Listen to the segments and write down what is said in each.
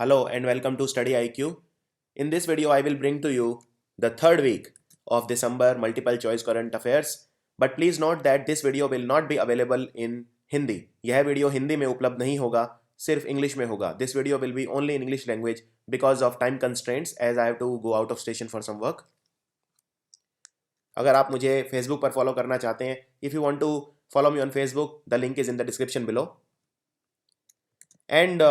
Hello and welcome to StudyIQ. In this video, I will bring to you the third week of December multiple choice current affairs. But please note that this video will not be available in Hindi. यह video Hindi में उपलब्ध नहीं होगा, सिर्फ English में होगा. This video will be only in English language because of time constraints as I have to go out of station for some work. अगर आप मुझे Facebook पर फॉलो करना चाहते हैं, if you want to follow me on Facebook, the link is in the description below. And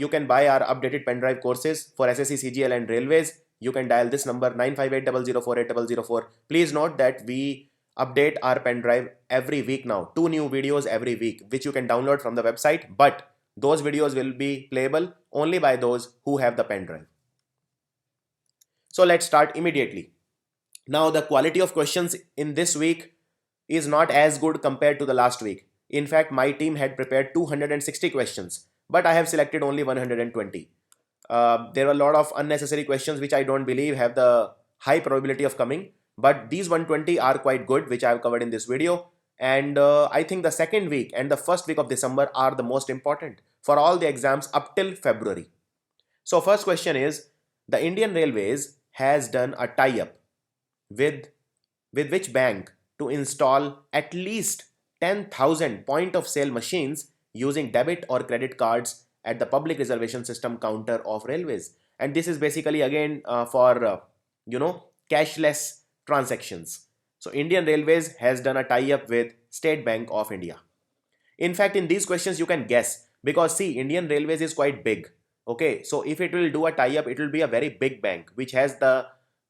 you can buy our updated pen drive courses for SSC, CGL and Railways. You can dial this number 95800480004. Please note that we update our pen drive every week now. 2 new videos every week which you can download from the website, but those videos will be playable only by those who have the pen drive. So let's start immediately. Now the quality of questions in this week is not as good compared to the last week. In fact, my team had prepared 260 questions, but I have selected only 120. There are a lot of unnecessary questions which I don't believe have the high probability of coming, but these 120 are quite good, which I have covered in this video. And I think the second week and the first week of December are the most important for all the exams up till February. So first question is, the Indian Railways has done a tie-up with which bank to install at least 10,000 point-of-sale machines using debit or credit cards at the Public Reservation System counter of railways. And this is basically again for cashless transactions. So Indian Railways has done a tie-up with State Bank of India. In fact, in these questions you can guess, because see, Indian Railways is quite big. Okay, so if it will do a tie-up, it will be a very big bank which has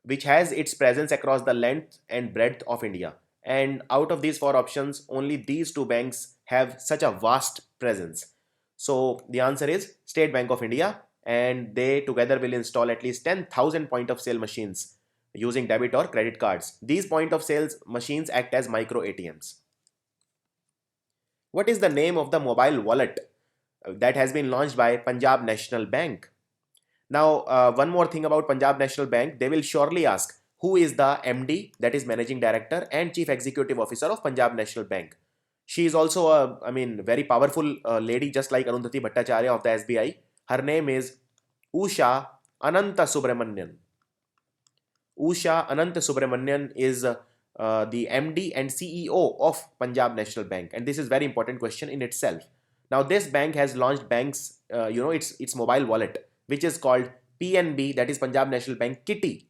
its presence across the length and breadth of India. And out of these 4 options, only these 2 banks have such a vast presence. So the answer is State Bank of India, and they together will install at least 10,000 point of sale machines using debit or credit cards. These point of sales machines act as micro ATMs. What is the name of the mobile wallet that has been launched by Punjab National Bank? Now, one more thing about Punjab National Bank, they will surely ask, who is the MD, that is Managing Director and Chief Executive Officer of Punjab National Bank? She is also a, very powerful lady, just like Arundhati Bhattacharya of the SBI. Her name is Usha Ananta Subramanian. Usha Ananta Subramanian is the MD and CEO of Punjab National Bank, and this is very important question in itself. Now, this bank has launched its mobile wallet, which is called PNB, that is Punjab National Bank Kitty.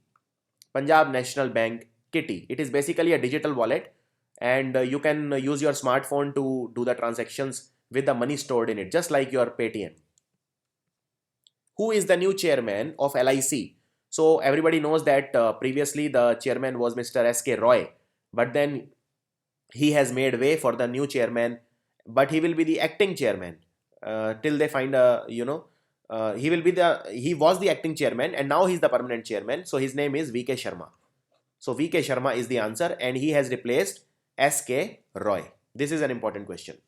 Punjab National Bank Kitty. It is basically a digital wallet, and you can use your smartphone to do the transactions with the money stored in it, just like your Paytm. Who is the new chairman of LIC? So everybody knows that previously the chairman was Mr. S.K. Roy, but then he has made way for the new chairman, but he will be the acting chairman till they find a, he was the acting chairman and now he's the permanent chairman. So his name is V.K. Sharma. So V.K. Sharma is the answer, and he has replaced S.K. Roy. This is an important question.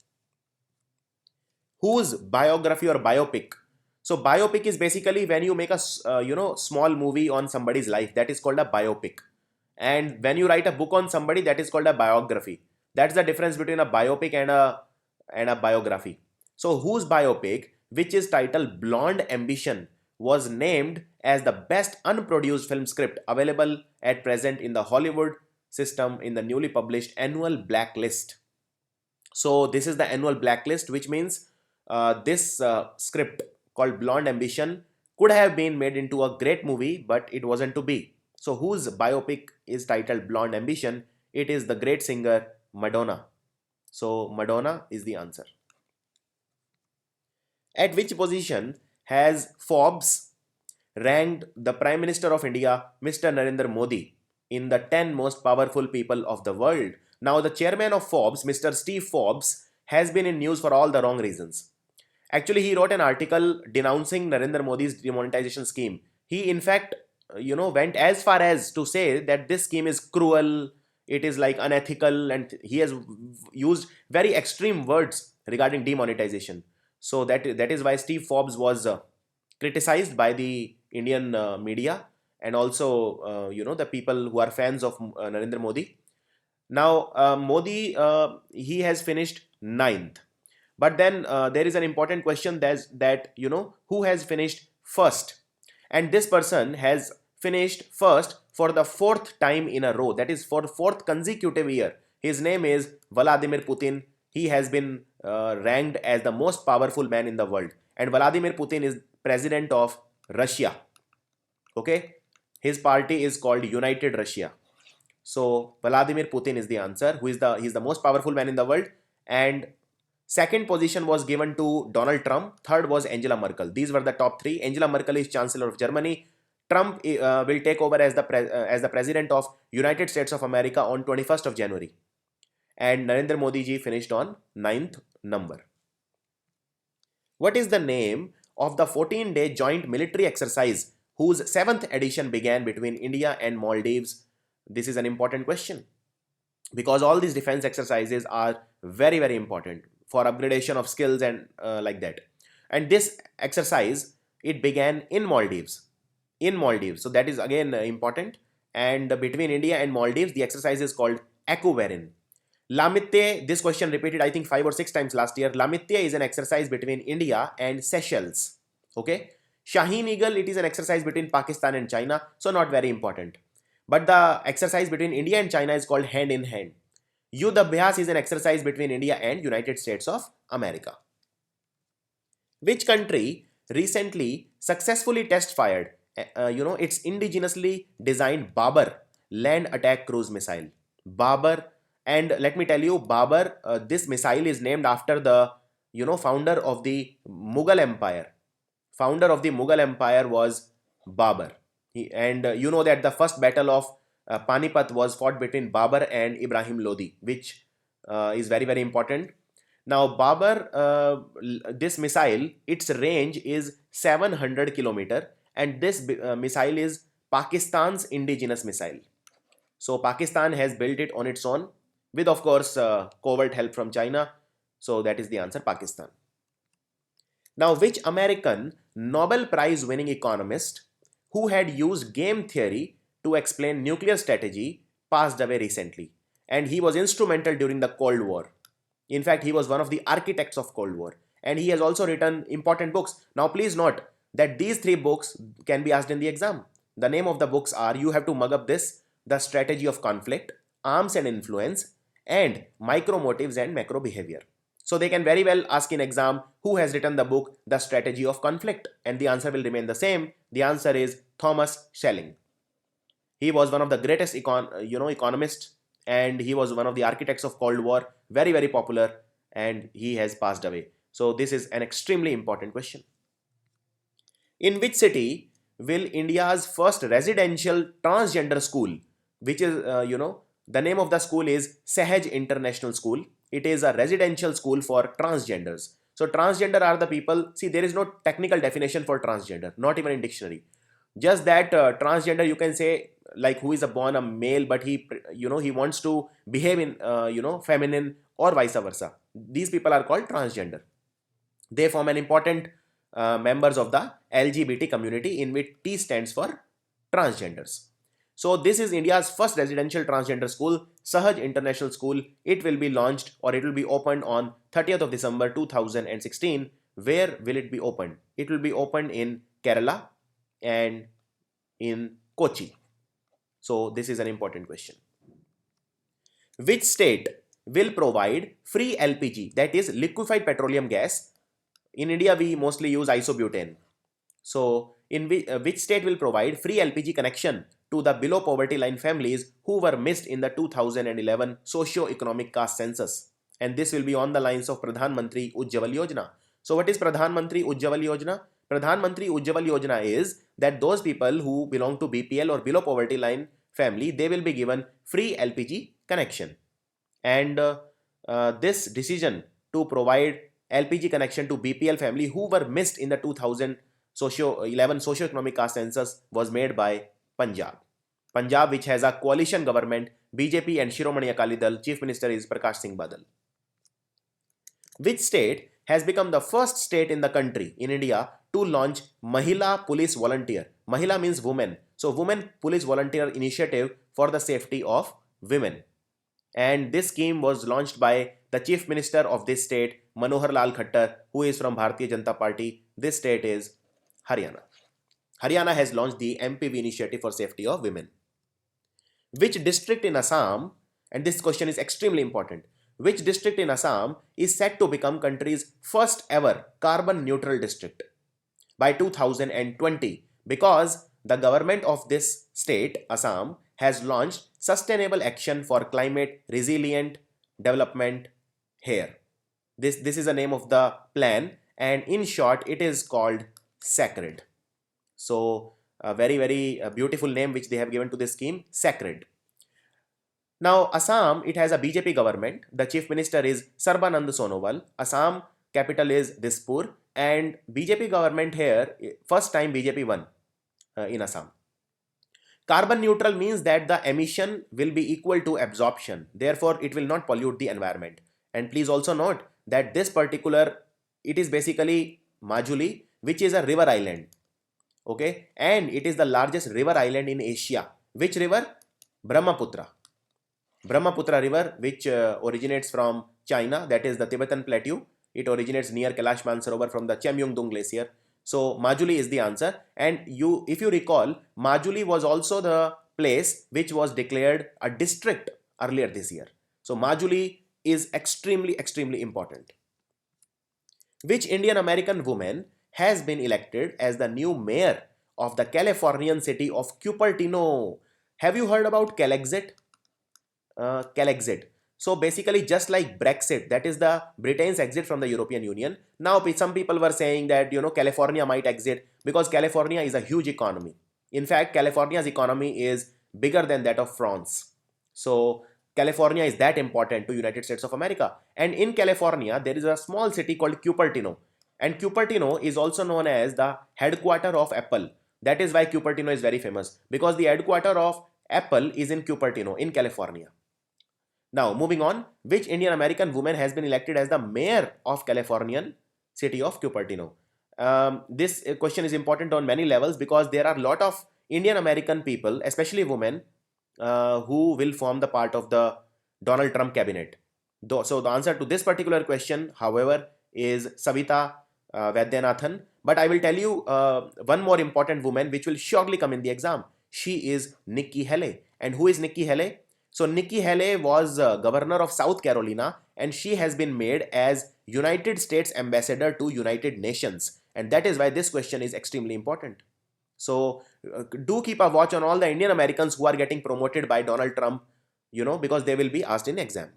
Whose biography or biopic? So biopic is basically when you make a small movie on somebody's life, that is called a biopic. And when you write a book on somebody, that is called a biography. That's the difference between a biopic and a biography. So whose biopic, which is titled Blonde Ambition, was named as the best unproduced film script available at present in the Hollywood system in the newly published annual blacklist. So this is the annual blacklist, which means this script called Blonde Ambition could have been made into a great movie, but it wasn't to be. So whose biopic is titled Blonde Ambition? It is the great singer Madonna. So Madonna is the answer. At which position has Forbes ranked the Prime Minister of India, Mr. Narendra Modi, in the 10 most powerful people of the world? Now, the chairman of Forbes, Mr. Steve Forbes, has been in news for all the wrong reasons. Actually, he wrote an article denouncing Narendra Modi's demonetization scheme. He, in fact, went as far as to say that this scheme is cruel, it is like unethical, and he has used very extreme words regarding demonetization. So that is why Steve Forbes was criticized by the Indian media and also the people who are fans of Narendra Modi. Now Modi, he has finished 9th. But then there is an important question that who has finished first. And this person has finished first for the 4th time in a row. That is for the 4th consecutive year. His name is Vladimir Putin. He has been ranked as the most powerful man in the world. And Vladimir Putin is president of Russia. Okay. His party is called United Russia. So Vladimir Putin is the answer. He's the most powerful man in the world. And second position was given to Donald Trump. Third was Angela Merkel. These were the top 3. Angela Merkel is Chancellor of Germany. Trump will take over as the President of United States of America on 21st of January. And Narendra Modi ji finished on 9th number. What is the name of the 14-day joint military exercise whose 7th edition began between India and Maldives? This is an important question because all these defense exercises are very, very important for upgradation of skills and like that. And this exercise, it began in Maldives. So that is again important. And between India and Maldives, the exercise is called Akuverin. Lamitte, this question repeated I think 5 or 6 times last year. Lamitte is an exercise between India and Seychelles. Okay. Shaheen Eagle, it is an exercise between Pakistan and China. So not very important. But the exercise between India and China is called Hand in Hand. Yudh Abhyas is an exercise between India and United States of America. Which country recently successfully test fired its indigenously designed Babar land attack cruise missile? Babar, and let me tell you, Babar, this missile is named after the founder of the Mughal Empire. Founder of the Mughal Empire was Babar. You know that the first battle of Panipat was fought between Babar and Ibrahim Lodi, which is very, very important. Now Babar, this missile, its range is 700 km, and this missile is Pakistan's indigenous missile. So Pakistan has built it on its own with, of course, covert help from China. So that is the answer, Pakistan. Now, which American Nobel Prize winning economist who had used game theory to explain nuclear strategy passed away recently? And he was instrumental during the Cold War. In fact, he was one of the architects of Cold War. And he has also written important books. Now, please note that these 3 books can be asked in the exam. The name of the books are, you have to mug up this, The Strategy of Conflict, Arms and Influence, and Micro Motives and Macro Behavior. So they can very well ask in exam who has written the book The Strategy of Conflict, and the answer will remain the same. The answer is Thomas Schelling. He was one of the greatest economists, and he was one of the architects of Cold War, very, very popular, and he has passed away. So this is an extremely important question. In which city will India's first residential transgender school, which is the name of the school is Sahaj International School. It is a residential school for transgenders. So transgender are the people, see, there is no technical definition for transgender, not even in dictionary. Just that transgender, you can say, like who is born a male, but he wants to behave in feminine or vice versa. These people are called transgender. They form an important members of the LGBT community, in which T stands for transgenders. So this is India's first residential transgender school, Sahaj International School. It will be launched, or it will be opened on 30th of December 2016. Where will it be opened? It will be opened in Kerala and in Kochi. So this is an important question. Which state will provide free LPG, that is liquefied petroleum gas? In India, we mostly use isobutane. So in which state will provide free LPG connection to the below poverty line families who were missed in the 2011 socio-economic caste census? And this will be on the lines of Pradhan Mantri Ujjwal Yojna. So what is Pradhan Mantri Ujjwal Yojna? Pradhan Mantri Ujjwal Yojna is that those people who belong to BPL or below poverty line family, they will be given free LPG connection. And this decision to provide LPG connection to BPL family who were missed in the 2011 socio-economic caste census was made by Punjab. Punjab, which has a coalition government, BJP and Shiromani Akali Dal. Chief Minister is Prakash Singh Badal. Which state has become the first state in the country, in India, to launch Mahila Police Volunteer? Mahila means woman. So Women Police Volunteer Initiative for the safety of women. And this scheme was launched by the Chief Minister of this state, Manohar Lal Khattar, who is from Bharatiya Janata Party. This state is Haryana. Haryana has launched the MPV initiative for safety of women. Which district in Assam, and this question is extremely important, which district in Assam is set to become country's first ever carbon neutral district by 2020, because the government of this state, Assam, has launched sustainable action for climate resilient development here. This is the name of the plan, and in short it is called SACRED. So a very beautiful name which they have given to this scheme, SACRED. Now Assam, it has a BJP government. The chief minister is Sarbanand Sonowal. Assam capital is Dispur, and BJP government here, first time BJP won in Assam. Carbon neutral means that the emission will be equal to absorption. Therefore, it will not pollute the environment. And please also note that this particular, it is basically Majuli, which is a river island. Okay, and it is the largest river island in Asia. Which river? Brahmaputra. Brahmaputra river, which originates from China, that is the Tibetan Plateau. It originates near Kailash Mansarovar from the Cheomyung-dung glacier. So Majuli is the answer. And if you recall, Majuli was also the place which was declared a district earlier this year. So Majuli is extremely important. Which Indian American woman has been elected as the new mayor of the Californian city of Cupertino? Have you heard about Calexit? Calexit. So basically just like Brexit, that is the Britain's exit from the European Union. Now some people were saying that, you know, California might exit because California is a huge economy. In fact, California's economy is bigger than that of France. So California is that important to United States of America. And in California, there is a small city called Cupertino. And Cupertino is also known as the headquarter of Apple. That is why Cupertino is very famous, because the headquarter of Apple is in Cupertino in California. Now moving on, which Indian American woman has been elected as the mayor of Californian city of Cupertino? This question is important on many levels because there are a lot of Indian American people, especially women, who will form the part of the Donald Trump cabinet. So the answer to this particular question, however, is Savita Vaidhyanathan. But I will tell you one more important woman which will surely come in the exam. She is Nikki Haley. And who is Nikki Haley? So Nikki Haley was governor of South Carolina, and she has been made as United States ambassador to United Nations. And that is why this question is extremely important. So do keep a watch on all the Indian Americans who are getting promoted by Donald Trump, you know, because they will be asked in exam.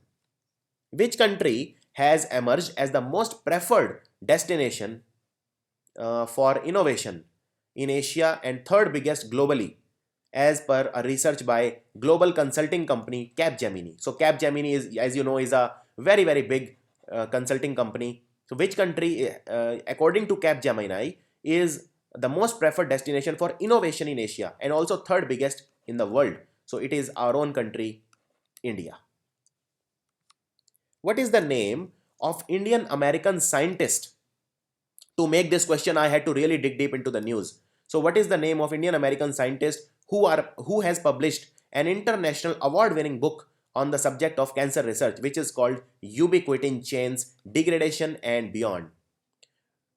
Which country has emerged as the most preferred destination for innovation in Asia and third biggest globally, as per a research by global consulting company Capgemini? So Capgemini is, as you know, is a very big consulting company. So which country, according to Capgemini, is the most preferred destination for innovation in Asia and also third biggest in the world? So it is our own country, India. What is the name of Indian American scientist? To make this question, I had to really dig deep into the news. So what is the name of Indian American scientist who has published an international award-winning book on the subject of cancer research, which is called Ubiquitin Chains, Degradation and Beyond?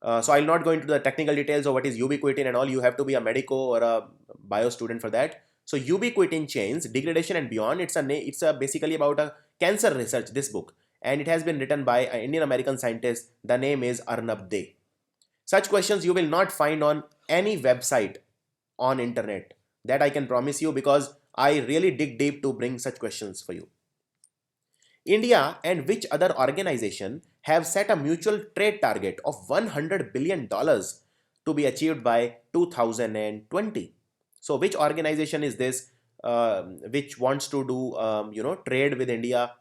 So I'll not go into the technical details of what is ubiquitin and all. You have to be a medico or a bio student for that. So Ubiquitin Chains, Degradation and Beyond, it's basically about a cancer research, this book, and it has been written by an Indian American scientist. The name is Arnab Dey. Such questions you will not find on any website on internet. That I can promise you, because I really dig deep to bring such questions for you. India and which other organization have set a mutual trade target of $100 billion to be achieved by 2020? So which organization is this which wants to do trade with India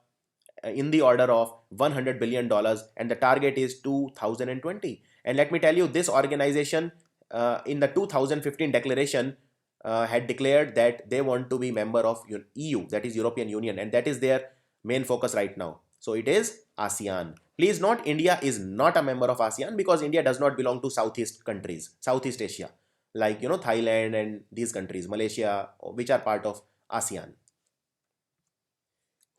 in the order of $100 billion, and the target is 2020? And let me tell you, this organization in the 2015 declaration had declared that they want to be member of EU, that is European Union, and that is their main focus right now. So it is ASEAN. Please note, India is not a member of ASEAN because India does not belong to Southeast countries, Southeast Asia, like Thailand and these countries, Malaysia, which are part of ASEAN.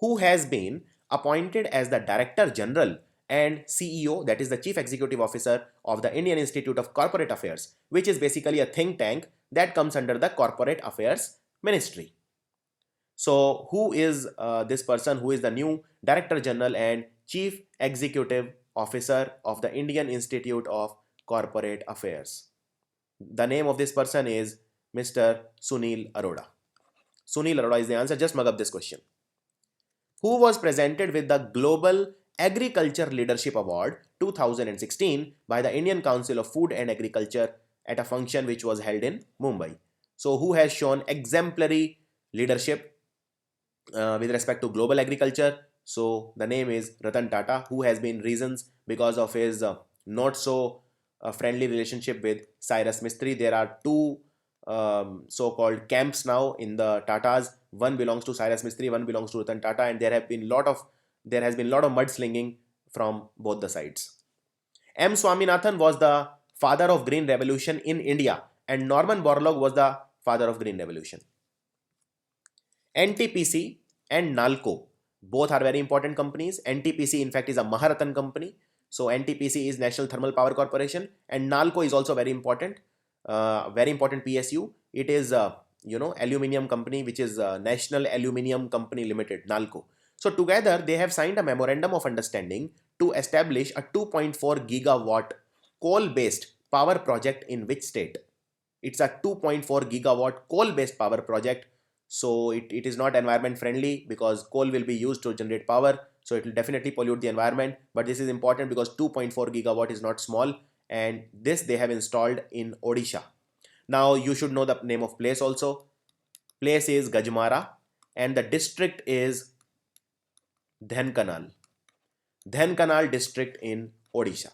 Who has been appointed as the Director General and CEO, that is the Chief Executive Officer of the Indian Institute of Corporate Affairs, which is basically a think tank that comes under the Corporate Affairs Ministry. So who is this person who is the new Director General and Chief Executive Officer of the Indian Institute of Corporate Affairs? The name of this person is Mr. Sunil Arora. Sunil Arora is the answer. Just mug up this question. Who was presented with the Global Agriculture Leadership Award 2016 by the Indian Council of Food and Agriculture at a function which was held in Mumbai? So who has shown exemplary leadership with respect to global agriculture? So the name is Ratan Tata, who has been reasons because of his not so friendly relationship with Cyrus Mistry. There are two so-called camps now in the Tatas. One belongs to Cyrus Mistry, one belongs to Ratan Tata, and there has been lot of mudslinging from both the sides. M. Swaminathan was the father of Green Revolution in India, and Norman Borlaug was the father of Green Revolution. NTPC and NALCO, both are very important companies. NTPC in fact is a Maharatan company. So NTPC is National Thermal Power Corporation, and NALCO is also very important PSU. It is aluminium company, which is National Aluminium Company Limited, NALCO. So together they have signed a memorandum of understanding to establish a 2.4 gigawatt coal-based power project in which state? It's a 2.4 gigawatt coal-based power project. So it is not environment friendly because coal will be used to generate power. So it will definitely pollute the environment. But this is important because 2.4 gigawatt is not small, and this they have installed in Odisha. Now you should know the name of place also. Place is Gajmara and the district is Dhenkanal. Dhenkanal district in Odisha.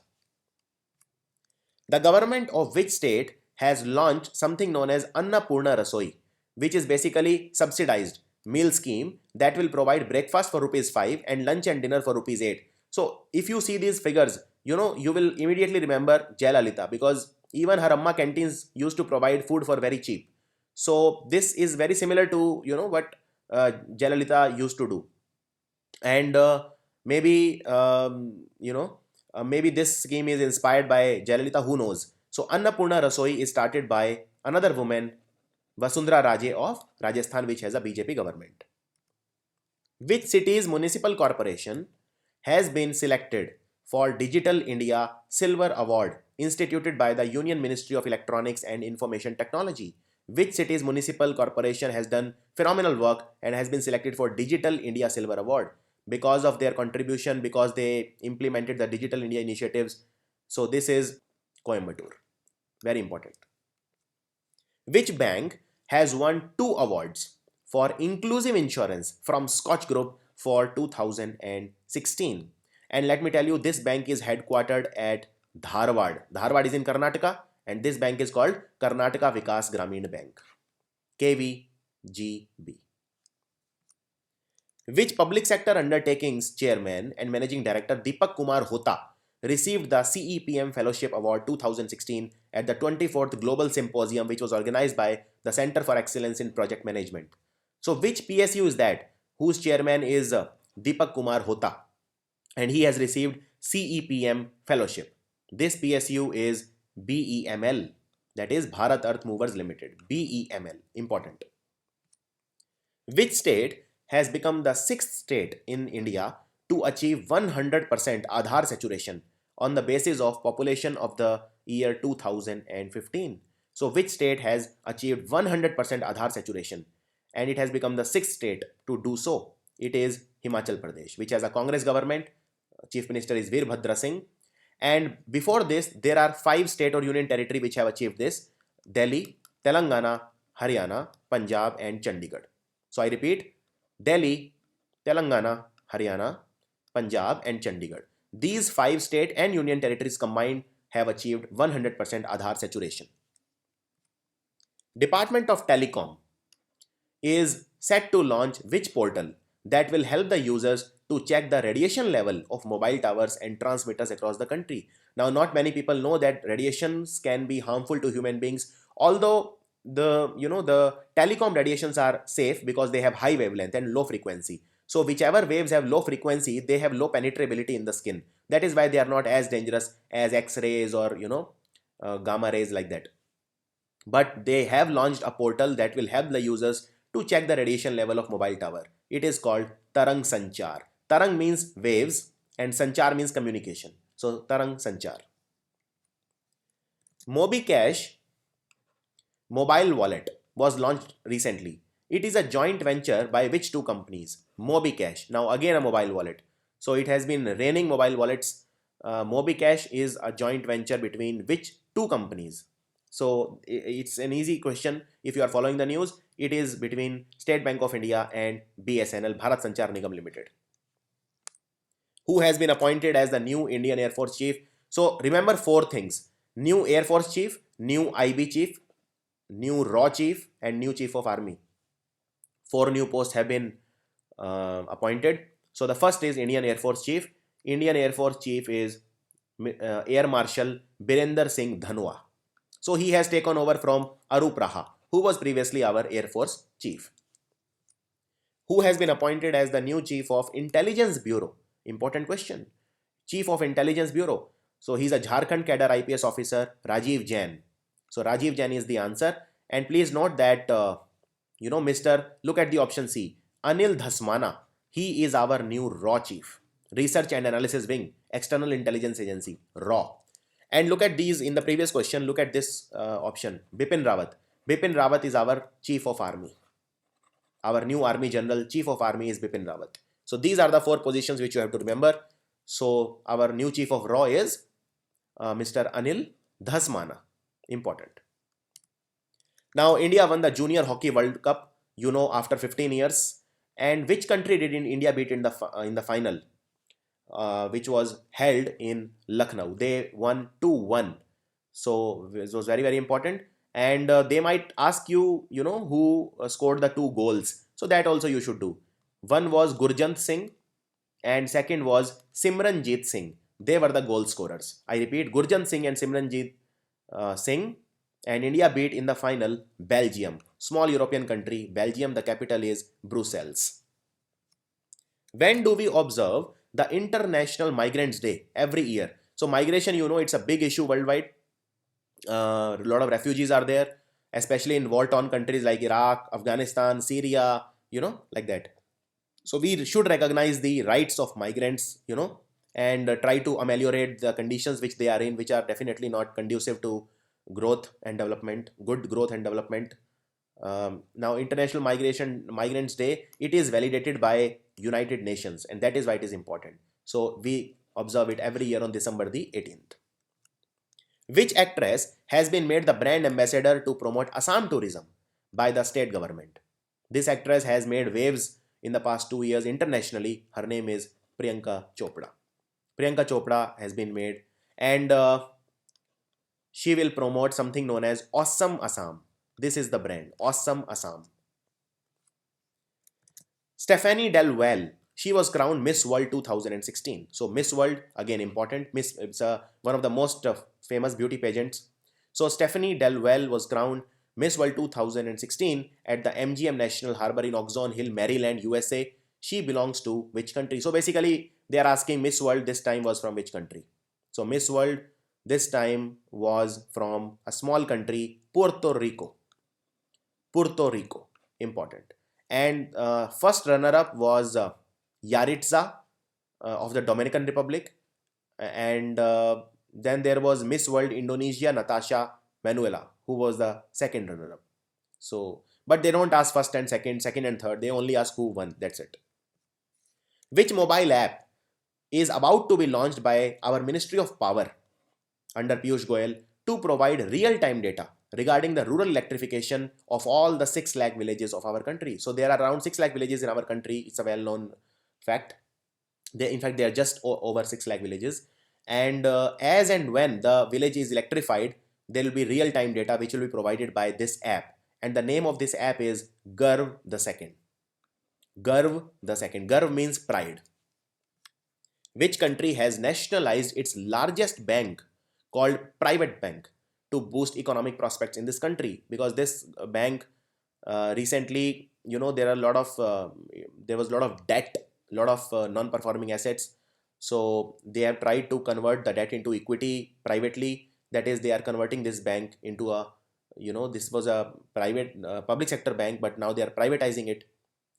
The government of which state has launched something known as Annapurna Rasoi, which is basically subsidized meal scheme that will provide breakfast for ₹5 and lunch and dinner for ₹8. So if you see these figures, you will immediately remember Jayalalitha, because even her Amma canteens used to provide food for very cheap. So this is very similar to what Jayalalitha used to do, and maybe maybe this scheme is inspired by Jayalalitha. Who knows? So Annapurna Rasoi is started by another woman, Vasundhara Raje of Rajasthan, which has a BJP government. Which city's municipal corporation has been selected for Digital India Silver Award instituted by the Union Ministry of Electronics and Information Technology? Which city's municipal corporation has done phenomenal work and has been selected for Digital India Silver Award because of their contribution, because they implemented the Digital India initiatives? So this is Coimbatore. Very important. Which bank has won 2 awards for inclusive insurance from Scotch Group for 2016? And let me tell you, this bank is headquartered at Dharwad. Dharwad is in Karnataka, and this bank is called Karnataka Vikas Grameen Bank, KVGB. Which public sector undertakings chairman and managing director Deepak Kumar Hota received the CEPM Fellowship Award 2016 at the 24th Global Symposium, which was organized by the Center for Excellence in Project Management? So which PSU is that whose chairman is Deepak Kumar Hota, and he has received CEPM Fellowship? This PSU is BEML, that is Bharat Earth Movers Limited, BEML, important. Which state has become the 6th state in India to achieve 100% Aadhaar saturation on the basis of population of the year 2015? So which state has achieved 100% Aadhaar saturation and it has become the 6th state to do so? It is Himachal Pradesh, which has a Congress government. Chief Minister is Veerbhadra Singh. And before this, there are 5 state or union territory which have achieved this: Delhi, Telangana, Haryana, Punjab and Chandigarh. So I repeat, Delhi, Telangana, Haryana, Punjab and Chandigarh. These 5 state and union territories combined have achieved 100% Aadhaar saturation. Department of Telecom is set to launch which portal that will help the users to check the radiation level of mobile towers and transmitters across the country? Now, not many people know that radiations can be harmful to human beings, although the telecom radiations are safe because they have high wavelength and low frequency. So whichever waves have low frequency, they have low penetrability in the skin. That is why they are not as dangerous as X-rays or gamma rays like that. But they have launched a portal that will help the users to check the radiation level of mobile tower. It is called Tarang Sanchar. Tarang means waves and Sanchar means communication. So Tarang Sanchar. MobiCash mobile wallet was launched recently. It is a joint venture by which two companies? MobiCash. Now again a mobile wallet. So it has been raining mobile wallets. MobiCash is a joint venture between which two companies? So it's an easy question. If you are following the news, it is between State Bank of India and BSNL, Bharat Sanchar Nigam Limited. Who has been appointed as the new Indian Air Force Chief? So remember four things: new Air Force Chief, new IB Chief, new RAW Chief, and new Chief of Army. Four new posts have been appointed. So the first is Indian Air Force Chief. Indian Air Force Chief is Air Marshal Birender Singh Dhanua. So he has taken over from Arup Raha, who was previously our Air Force Chief. Who has been appointed as the new Chief of Intelligence Bureau? Important question. Chief of Intelligence Bureau. So he's a Jharkhand cadre IPS officer, Rajiv Jain. So Rajiv Jain is the answer. And please note that, look at the option C, Anil Dhasmana. He is our new RAW Chief. Research and Analysis Wing, External Intelligence Agency, RAW. And look at these in the previous question. Look at this option, Bipin Rawat. Bipin Rawat is our Chief of Army. Our new Army General, Chief of Army is Bipin Rawat. So these are the four positions which you have to remember. So our new Chief of RAW is Mr. Anil Dhasmana. Important. Now India won the Junior Hockey World Cup, after 15 years. And which country did India beat in the final? Which was held in Lucknow. They won 2-1. So it was very, very important. And they might ask you, who scored the two goals. So that also you should do. One was Gurjant Singh and second was Simranjeet Singh. They were the goal scorers. I repeat, Gurjant Singh and Simranjeet Singh. And India beat in the final Belgium. Small European country. Belgium, the capital is Brussels. When do we observe the International Migrants Day? Every year. So migration, it's a big issue worldwide. A lot of refugees are there, especially in war-torn countries like Iraq, Afghanistan, Syria, like that. So we should recognize the rights of migrants, and try to ameliorate the conditions which they are in, which are definitely not conducive to growth and development, good growth and development. Now International Migrants Day, it is validated by United Nations, and that is why it is important. So we observe it every year on December the 18th. Which actress has been made the brand ambassador to promote Assam tourism by the state government? This actress has made waves in the past 2 years internationally. Her name is Priyanka Chopra. Priyanka Chopra has been made, and she will promote something known as Awesome Assam. This is the brand, Awesome Assam. Stephanie Del Valle, she was crowned Miss World 2016. So Miss World, again important, it's one of the most famous beauty pageants. So Stephanie Del Valle was crowned Miss World 2016 at the MGM National Harbor in Oxon Hill, Maryland, USA. She belongs to which country? So basically they are asking Miss World this time was from which country? So Miss World this time was from a small country, Puerto Rico. Puerto Rico, important. And first runner-up was Yaritza of the Dominican Republic. And then there was Miss World Indonesia, Natasha Manuela, who was the second runner-up. So, but they don't ask first and second and third. They only ask who won. That's it. Which mobile app is about to be launched by our Ministry of Power under Piyush Goyal to provide real-time data regarding the rural electrification of all the 6 lakh villages of our country? So there are around 6 lakh villages in our country. It's a well-known fact. In fact, they are just over 6 lakh villages. And as and when the village is electrified, there will be real-time data which will be provided by this app. And the name of this app is Garv the Second. Garv the Second. Garv means pride. Which country has nationalized its largest bank called Private Bank to boost economic prospects in this country? Because this bank recently, there was a lot of debt, a lot of non-performing assets. So they have tried to convert the debt into equity privately. That is, they are converting this bank into a, this was a private public sector bank, but now they are privatizing it.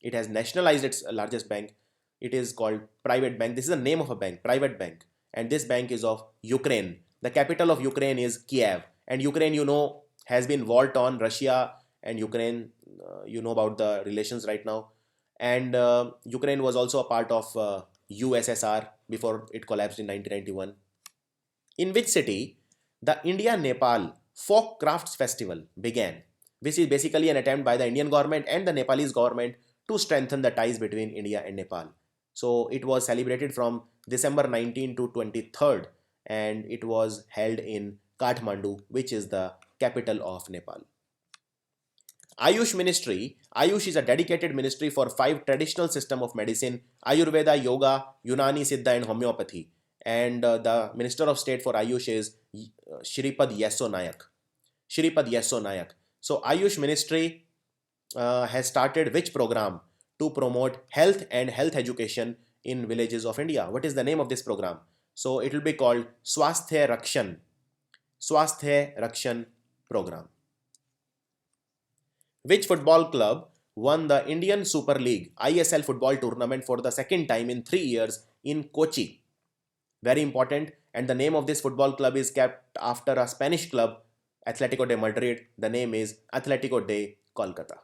It has nationalized its largest bank. It is called private bank. This is the name of a bank, private bank. And this bank is of Ukraine. The capital of Ukraine is Kiev. And Ukraine, has been war torn. Russia and Ukraine, about the relations right now. And Ukraine was also a part of USSR before it collapsed in 1991. In which city the India-Nepal Folk Crafts Festival began, which is basically an attempt by the Indian government and the Nepalese government to strengthen the ties between India and Nepal. So it was celebrated from December 19 to 23rd, and it was held in Kathmandu, which is the capital of Nepal. Ayush Ministry. Ayush is a dedicated ministry for 5 traditional systems of medicine: Ayurveda, Yoga, Unani, Siddha and Homeopathy. And the Minister of State for Ayush is Shripad Yesso Nayak. Shripad Yesso Nayak. So Ayush Ministry has started which program to promote health and health education in villages of India? What is the name of this program? So it will be called Swasthya Rakshan. Swasthya Rakshan program. Which football club won the Indian Super League ISL football tournament for the second time in 3 years in Kochi? Very important. And the name of this football club is kept after a Spanish club, Atletico de Madrid. The name is Atletico de Kolkata.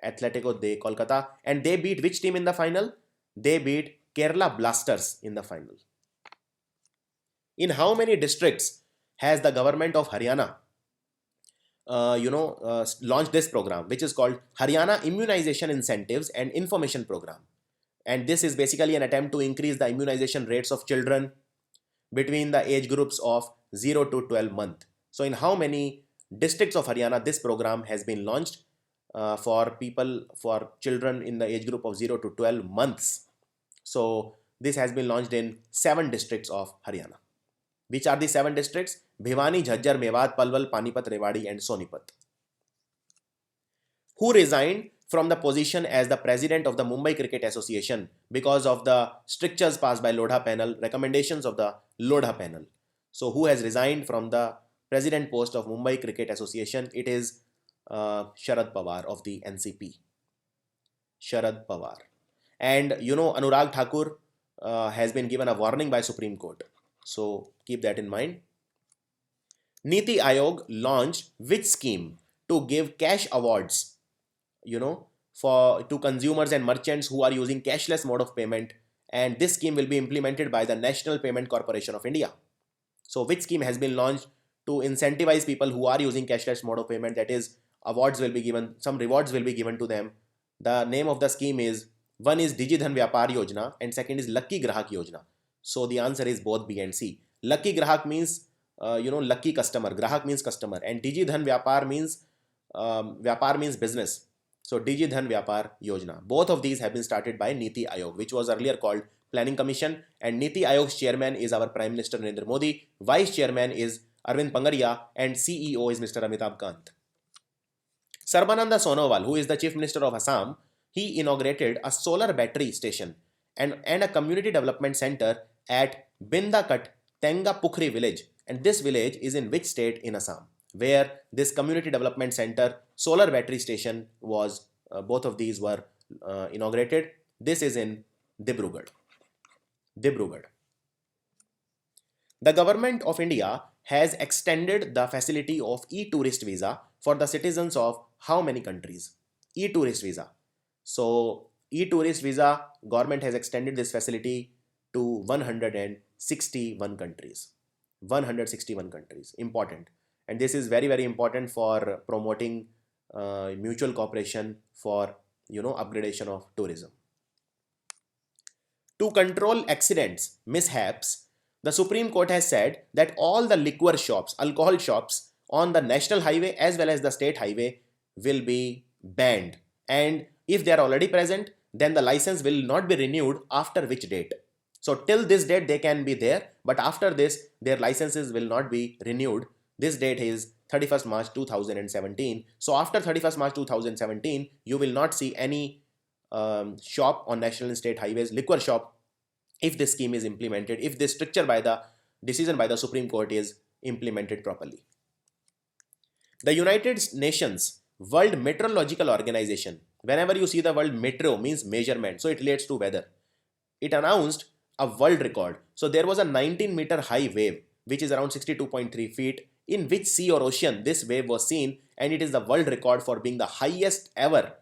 Atletico de Kolkata. And they beat which team in the final? They beat Kerala Blasters in the final. In how many districts has the government of Haryana launched this program, which is called Haryana Immunization Incentives and Information Program? And this is basically an attempt to increase the immunization rates of children between the age groups of 0 to 12 months. So in how many districts of Haryana this program has been launched for children in the age group of 0 to 12 months? So this has been launched in 7 districts of Haryana. Which are the 7 districts? Bhiwani, Jhajjar, Mewat, Palwal, Panipat, Rewari and Sonipat. Who resigned from the position as the president of the Mumbai Cricket Association because of the strictures passed by Lodha panel, recommendations of the Lodha panel? So who has resigned from the president post of Mumbai Cricket Association? It is Sharad Pawar of the NCP. Sharad Pawar. And Anurag Thakur has been given a warning by Supreme Court. So keep that in mind. NITI Aayog launched which scheme to give cash awards, to consumers and merchants who are using cashless mode of payment, and this scheme will be implemented by the National Payment Corporation of India. So which scheme has been launched to incentivize people who are using cashless mode of payment? That is, awards will be given, some rewards will be given to them. The name of the scheme is, one is Digi Dhan Vyapar Yojna and second is Lucky Grahak Yojna. So the answer is both B and C. Lucky Grahak means lucky customer. Grahak means customer, and Digi Dhan Vyapar means business. So Digi Dhan Vyapar Yojna. Both of these have been started by NITI Aayog, which was earlier called Planning Commission, and NITI Aayog's chairman is our Prime Minister Narendra Modi, Vice Chairman is Arvind Pangaria, and CEO is Mr. Amitabh Kant. Sarbananda Sonowal, who is the Chief Minister of Assam, he inaugurated a solar battery station and a community development center at Bindakat Tenga Pukhri village. And this village is in which state in Assam, where this community development center, solar battery station was, both of these were inaugurated. This is in Dibrugarh. Dibrugarh. The government of India has extended the facility of e-tourist visa for the citizens of how many countries? E-tourist visa. So e-tourist visa, government has extended this facility to 161 countries. 161 countries. Important. And this is very, very important for promoting mutual cooperation for upgradation of tourism. To control accidents, mishaps, the Supreme Court has said that all the liquor shops, alcohol shops on the national highway as well as the state highway will be banned. And if they are already present, then the license will not be renewed after which date? So till this date they can be there, but after this their licenses will not be renewed. This date is 31st March 2017. So after 31st March 2017, you will not see any shop on national and state highways, liquor shop if this scheme is implemented, if this stricture by the decision by the Supreme Court is implemented properly. The United Nations World Meteorological Organization, whenever you see the word metro means measurement, so it relates to weather. It announced a world record. So there was a 19-meter high wave, which is around 62.3 feet, in which sea or ocean this wave was seen, and it is the world record for being the highest ever,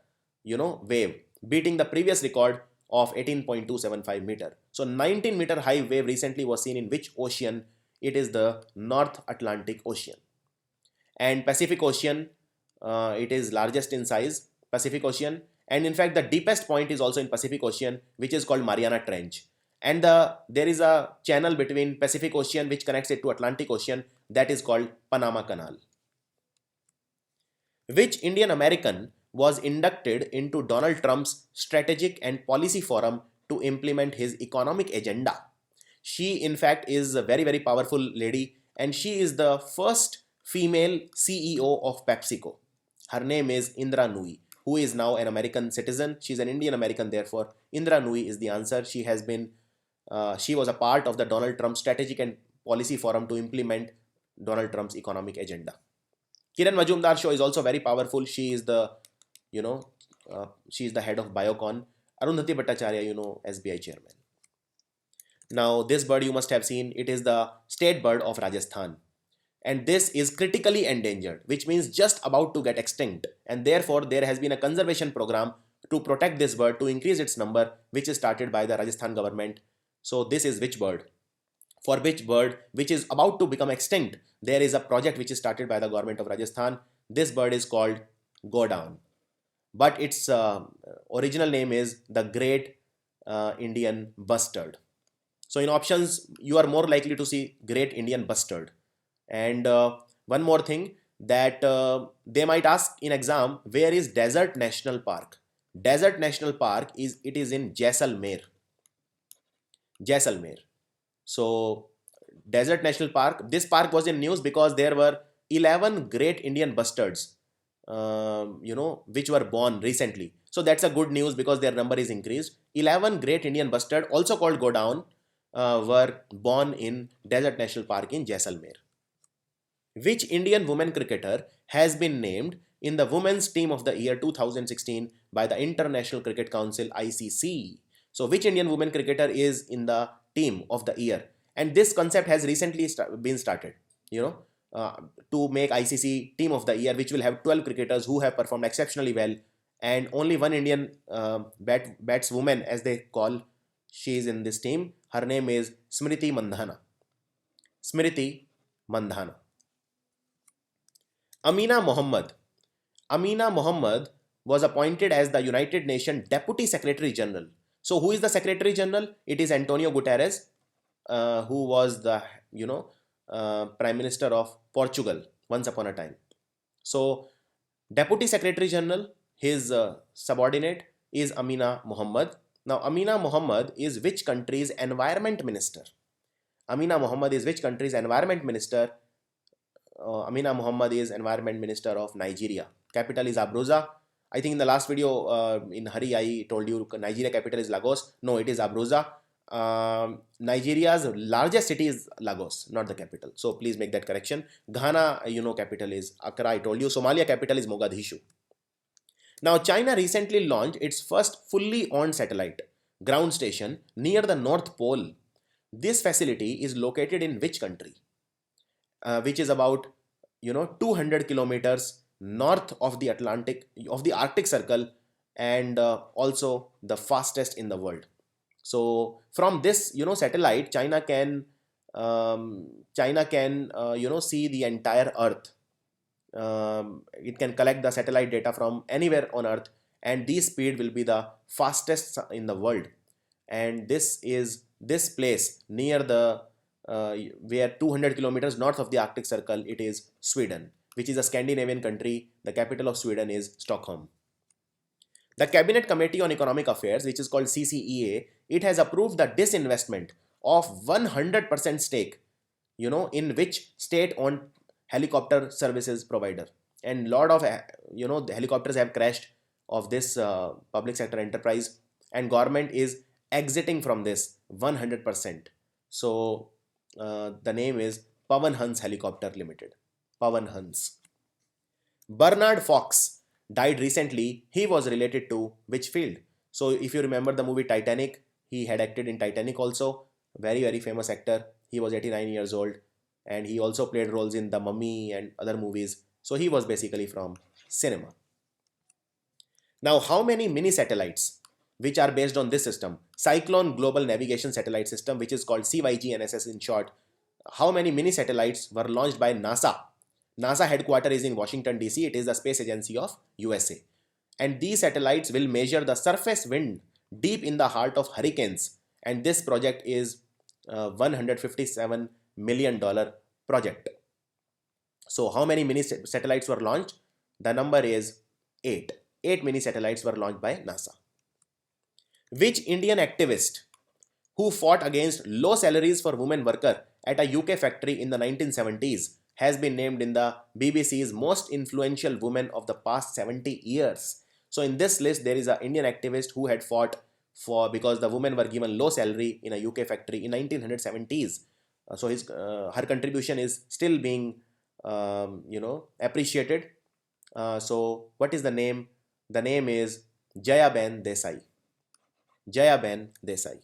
wave, beating the previous record of 18.275 meter. So 19-meter high wave recently was seen in which ocean? It is the North Atlantic Ocean. And Pacific Ocean, it is largest in size, Pacific Ocean, and in fact the deepest point is also in Pacific Ocean, which is called Mariana Trench. And there is a channel between Pacific Ocean which connects it to Atlantic Ocean, that is called Panama Canal. Which Indian American was inducted into Donald Trump's Strategic and Policy Forum to implement his economic agenda? She in fact is a very, very powerful lady, and she is the first female CEO of PepsiCo. Her name is Indra Nooyi, who is now an American citizen. She's an Indian American, therefore Indra Nooyi is the answer. She was a part of the Donald Trump Strategic and Policy Forum to implement Donald Trump's economic agenda. Kiran Majumdar Show is also very powerful. She is the, she is the head of Biocon. Arundhati Bhattacharya, SBI chairman. Now this bird you must have seen. It is the state bird of Rajasthan. And this is critically endangered, which means just about to get extinct. And therefore, there has been a conservation program to protect this bird, to increase its number, which is started by the Rajasthan government. So this is which bird? For which bird, which is about to become extinct, there is a project which is started by the government of Rajasthan. This bird is called Godown. But its original name is the Great Indian Bustard. So in options, you are more likely to see Great Indian Bustard. And one more thing that they might ask in exam, where is Desert National Park? Desert National Park is in Jaisalmer. Jaisalmer. So Desert National Park, this park was in news because there were 11 great Indian bustards, which were born recently. So that's a good news because their number is increased. 11 great Indian bustard, also called Godown, were born in Desert National Park in Jaisalmer. Which Indian women cricketer has been named in the Women's Team of the Year 2016 by the International Cricket Council ICC? So which Indian women cricketer is in the Team of the Year? And this concept has recently been started, to make ICC Team of the Year, which will have 12 cricketers who have performed exceptionally well, and only one Indian batswoman, as they call, she is in this team. Her name is Smriti Mandhana. Smriti Mandhana. Amina Mohammed. Amina Mohammed was appointed as the United Nations Deputy Secretary General. So who is the Secretary General? It is Antonio Guterres, who was the Prime Minister of Portugal once upon a time. So Deputy Secretary General, his subordinate is Amina Mohammed. Now Amina Mohammed is which country's Environment Minister? Amina Mohammed is which country's Environment Minister? Amina Mohammed is Environment Minister of Nigeria. Capital is Abuja. I think in the last video in Hari I told you Nigeria capital is Lagos. No, it is Abuja. Nigeria's largest city is Lagos, not the capital. So please make that correction. Ghana, capital is Accra. I told you. Somalia capital is Mogadishu. Now China recently launched its first fully owned satellite ground station near the North Pole. This facility is located in which country? Which is about 200 kilometers north of the Arctic Circle, and also the fastest in the world. So from this satellite, China can see the entire Earth. It can collect the satellite data from anywhere on Earth, and this speed will be the fastest in the world. And this place near the where 200 kilometers north of the Arctic Circle, it is Sweden, which is a Scandinavian country. The capital of Sweden is Stockholm. The Cabinet Committee on Economic Affairs, which is called CCEA, it has approved the disinvestment of 100% stake, in which state-owned helicopter services provider. And lot of, the helicopters have crashed of this public sector enterprise, and government is exiting from this 100%. So the name is Pawan Hans Helicopter Limited. Pawan Hans. Bernard Fox died recently. He was related to which field? So if you remember the movie Titanic, he had acted in Titanic also. Very famous actor. He was 89 years old and he also played roles in The Mummy and other movies. So he was basically from cinema. Now, how many mini satellites which are based on this system, Cyclone Global Navigation Satellite System, which is called CYGNSS in short, how many mini satellites were launched by NASA? NASA headquarters is in Washington DC. It is the space agency of USA. And these satellites will measure the surface wind deep in the heart of hurricanes. And this project is $157 million project. So how many mini satellites were launched? The number is 8. 8 mini satellites were launched by NASA. Which Indian activist who fought against low salaries for women workers at a UK factory in the 1970s has been named in the BBC's most influential women of the past 70 years. So in this list, there is an Indian activist who had fought for because the women were given low salary in a UK factory in 1970s. So her contribution is still being appreciated. So what is the name? The name is Jayaben Desai. Jayaben Desai.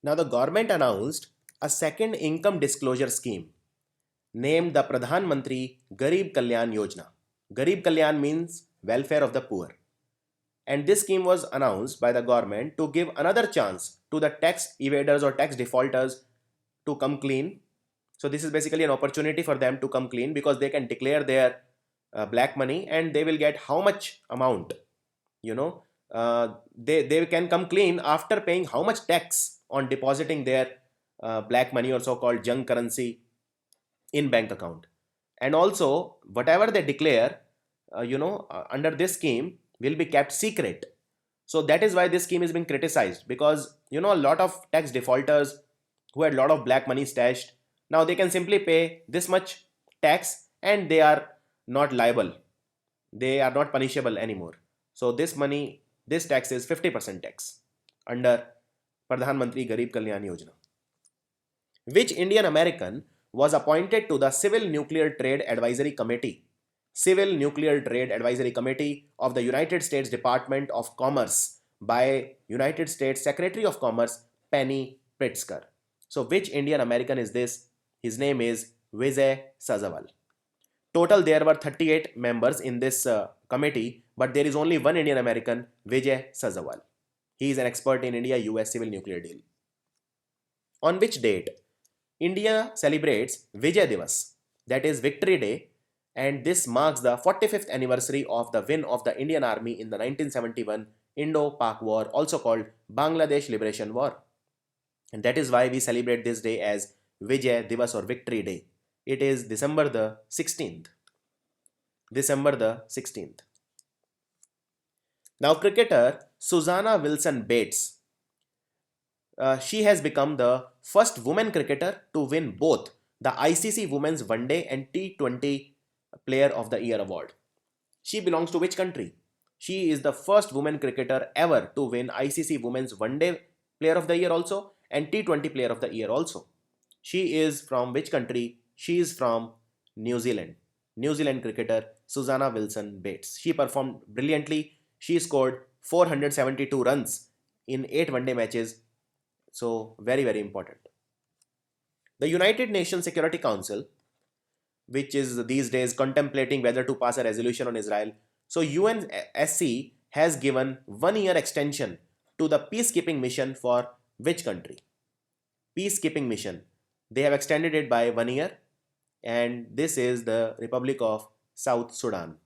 Now the government announced a second income disclosure scheme named the Pradhan Mantri Garib Kalyan Yojna. Garib Kalyan means welfare of the poor. And this scheme was announced by the government to give another chance to the tax evaders or tax defaulters to come clean. So this is basically an opportunity for them to come clean because they can declare their black money and they will get how much amount, they can come clean after paying how much tax on depositing their black money or so-called junk currency in bank account. And also whatever they declare under this scheme will be kept secret. So that is why this scheme is being criticized because a lot of tax defaulters who had a lot of black money stashed, now they can simply pay this much tax and they are not liable. They are not punishable anymore. So this tax is 50% tax under Pradhan Mantri Garib Kalyan Yojna. Which Indian American was appointed to the Civil Nuclear Trade Advisory Committee? Civil Nuclear Trade Advisory Committee of the United States Department of Commerce by United States Secretary of Commerce Penny Pritzker. So which Indian American is this? His name is Vijay Sazawal. Total there were 38 members in this committee, but there is only one Indian American, Vijay Sazawal. He is an expert in India-US civil nuclear deal. On which date India celebrates Vijay Divas, that is Victory Day, and this marks the 45th anniversary of the win of the Indian Army in the 1971 Indo-Pak War, also called Bangladesh Liberation War. And that is why we celebrate this day as Vijay Divas or Victory Day. It is December the 16th. December the 16th. Now cricketer Suzannah Wilson Bates, she has become the first woman cricketer to win both the ICC Women's One Day and T20 Player of the Year award. She belongs to which country? She is the first woman cricketer ever to win ICC Women's One Day Player of the Year also and T20 Player of the Year also. She is from which country? She is from New Zealand. New Zealand cricketer Suzannah Wilson Bates. She performed brilliantly. She scored 472 runs in 8 one-day matches. So very important. The United Nations Security Council, which is these days contemplating whether to pass a resolution on Israel. So UNSC has given 1 year extension to the peacekeeping mission for which country? Peacekeeping mission. They have extended it by 1 year and this is the Republic of South Sudan.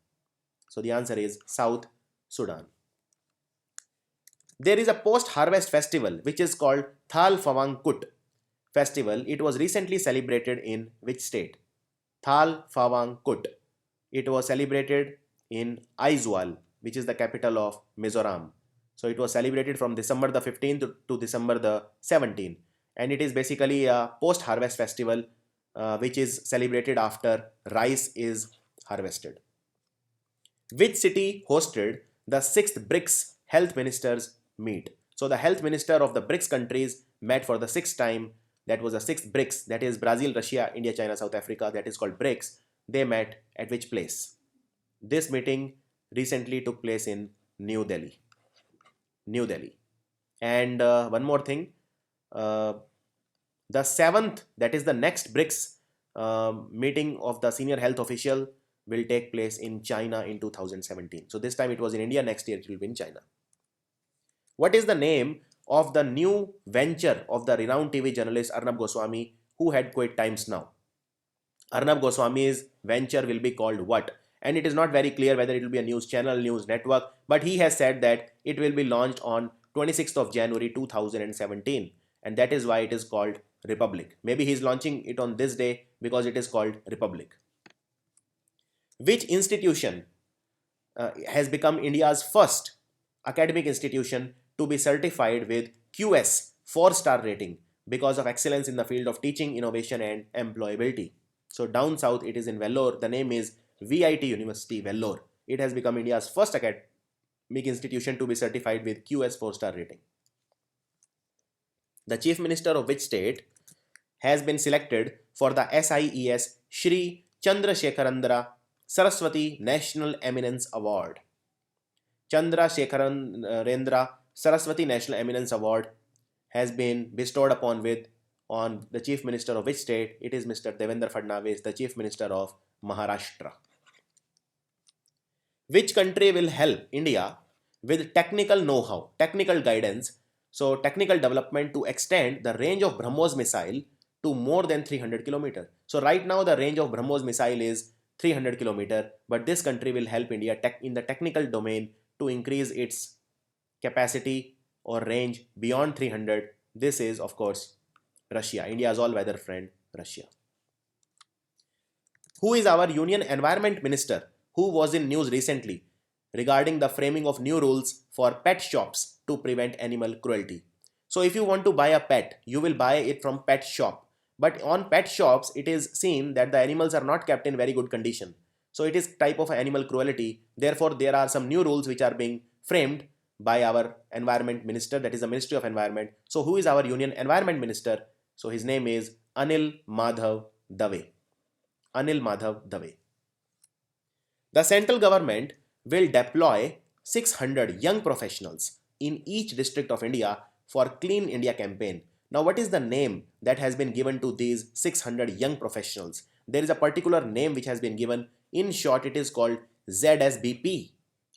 So the answer is South Sudan. There is a post-harvest festival which is called Thal Fawang Kut festival. It was recently celebrated in which state? Thal Fawang Kut. It was celebrated in Aizawl, which is the capital of Mizoram. So it was celebrated from December the 15th to December the 17th. And it is basically a post-harvest festival which is celebrated after rice is harvested. Which city hosted the 6th BRICS Health Ministers Meet? So the health minister of the BRICS countries met for the sixth time. That was the sixth BRICS, that is Brazil, Russia, India, China, South Africa, that is called BRICS. They met at which place? This meeting recently took place in New Delhi. New Delhi. And one more thing, the seventh, that is the next BRICS meeting of the senior health official will take place in China in 2017. So this time it was in India, next year it will be in China. What is the name of the new venture of the renowned TV journalist Arnab Goswami, who had quit Times Now? Arnab Goswami's venture will be called what? And it is not very clear whether it will be a news channel, news network, but he has said that it will be launched on 26th of January 2017, and that is why it is called Republic. Maybe he is launching it on this day because it is called Republic. Which institution has become India's first academic institution to be certified with QS 4-star rating because of excellence in the field of teaching, innovation and employability? So down south it is in Vellore. The name is VIT University Vellore. It has become India's first academic institution to be certified with QS 4-star rating. The Chief Minister of which state has been selected for the SIES Shri Chandrasekharendra Saraswati National Eminence Award? Chandrasekharendra Saraswati National Eminence Award has been bestowed upon on the Chief Minister of which state? It is Mr. Devendra Fadnavis, the Chief Minister of Maharashtra. Which country will help India with technical know-how, technical guidance, so technical development to extend the range of BrahMos missile to more than 300 km? So right now the range of BrahMos missile is 300 km, but this country will help India in the technical domain to increase its capacity or range beyond 300. This is of course Russia, India's all-weather friend, Russia. Who is our Union Environment Minister who was in news recently regarding the framing of new rules for pet shops to prevent animal cruelty? So if you want to buy a pet, you will buy it from pet shop. But on pet shops, it is seen that the animals are not kept in very good condition. So it is type of animal cruelty. Therefore, there are some new rules which are being framed by our Environment Minister, that is the Ministry of Environment. So who is our Union Environment Minister? So his name is Anil Madhav Dave. Anil Madhav Dave. The central government will deploy 600 young professionals in each district of India for Clean India campaign. Now, what is the name that has been given to these 600 young professionals? There is a particular name which has been given. In short, it is called ZSBP,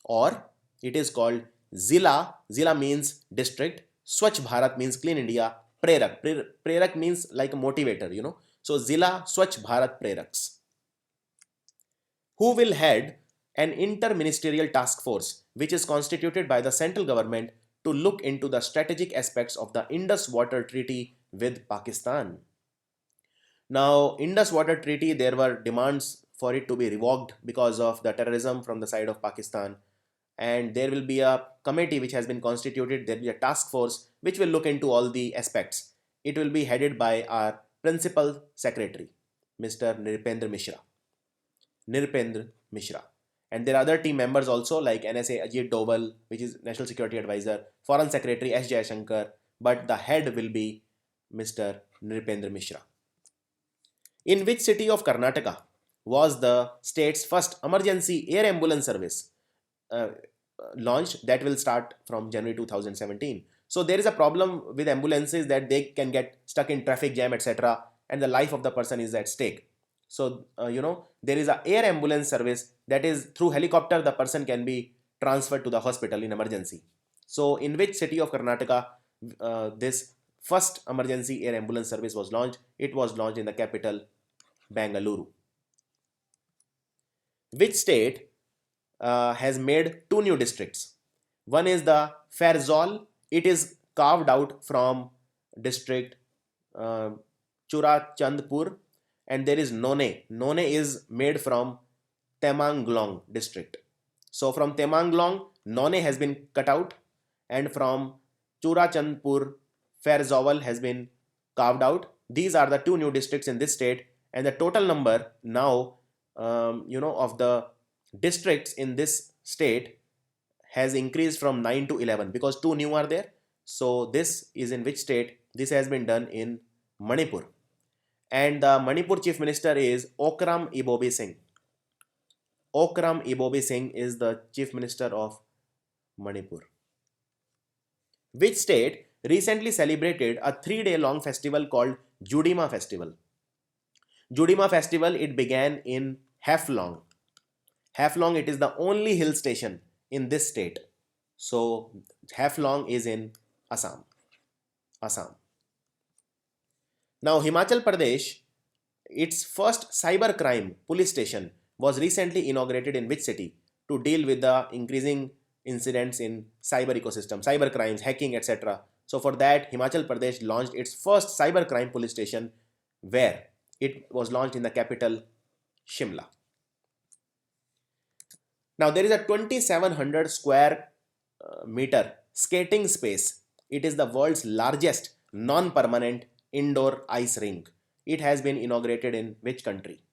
or it is called Zila. Zila means district. Swachh Bharat means Clean India. Prerak. Prerak means like a motivator, you know. So Zila Swachh Bharat Preraks. Who will head an inter-ministerial task force which is constituted by the central government to look into the strategic aspects of the Indus Water Treaty with Pakistan? Now, Indus Water Treaty, there were demands for it to be revoked because of the terrorism from the side of Pakistan, and there will be a committee which has been constituted. There will be a task force which will look into all the aspects. It will be headed by our Principal Secretary, Mr. Nripendra Mishra. Nripendra Mishra. And there are other team members also like NSA Ajit Doval, which is National Security Advisor, Foreign Secretary S. Jaishankar, but the head will be Mr. Nripendra Mishra. In which city of Karnataka was the state's first emergency air ambulance service launched? That will start from January 2017. So there is a problem with ambulances that they can get stuck in traffic jam, etc., and the life of the person is at stake. So, there is an air ambulance service, that is through helicopter the person can be transferred to the hospital in emergency. So, in which city of Karnataka this first emergency air ambulance service was launched? It was launched in the capital, Bengaluru. Which state has made two new districts? One is the Farzol. It is carved out from district Churachandpur, and there is None. None is made from Temanglong district. So from Temanglong, None has been cut out, and from Churachandpur, Farzol has been carved out. These are the two new districts in this state, and the total number now, of the districts in this state has increased from 9 to 11 because two new are there. So this is in which state? This has been done in Manipur. And the Manipur Chief Minister is Okram Ibobi Singh. Okram Ibobi Singh is the Chief Minister of Manipur. Which state recently celebrated a 3-day long festival called Judima Festival? Judima Festival, it began in Haflong. Haflong, it is the only hill station in this state. So Haflong is in Assam. Now Himachal Pradesh, its first cyber crime police station was recently inaugurated in which city to deal with the increasing incidents in cyber ecosystem, cyber crimes, hacking, etc. So for that, Himachal Pradesh launched its first cyber crime police station, where it was launched in the capital Shimla. Now there is a 2700 square meter skating space. It is the world's largest non-permanent indoor ice rink. It has been inaugurated in which country,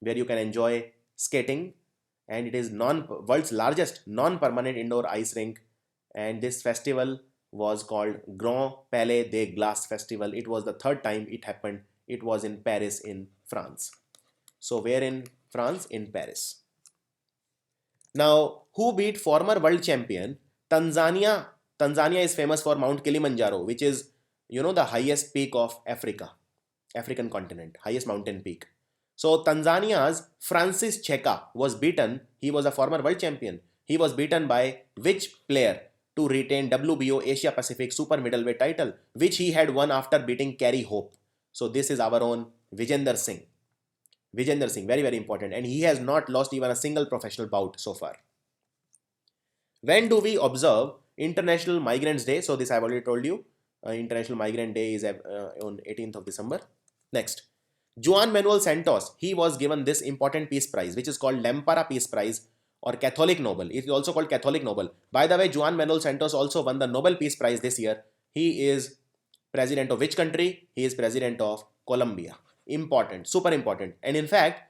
where you can enjoy skating, and it is world's largest non-permanent indoor ice rink. And this festival was called Grand Palais des Glaces Festival. It was the third time it happened. It was in Paris in France. So where in France? In Paris. Now, who beat former world champion Tanzania? Tanzania is famous for Mount Kilimanjaro, which is, the highest peak of African continent, highest mountain peak. So Tanzania's Francis Cheka was beaten. He was a former world champion. He was beaten by which player to retain WBO Asia Pacific Super Middleweight title, which he had won after beating Kerry Hope. So this is our own Vijender Singh. Vijender Singh, very, very important. And he has not lost even a single professional bout so far. When do we observe International Migrants Day? So this I've already told you. International Migrant Day is on 18th of December. Next, Juan Manuel Santos, he was given this important peace prize, which is called Lempara Peace Prize or Catholic Nobel. It is also called Catholic Nobel. By the way, Juan Manuel Santos also won the Nobel Peace Prize this year. He is president of which country? He is president of Colombia. Important, super important. And in fact,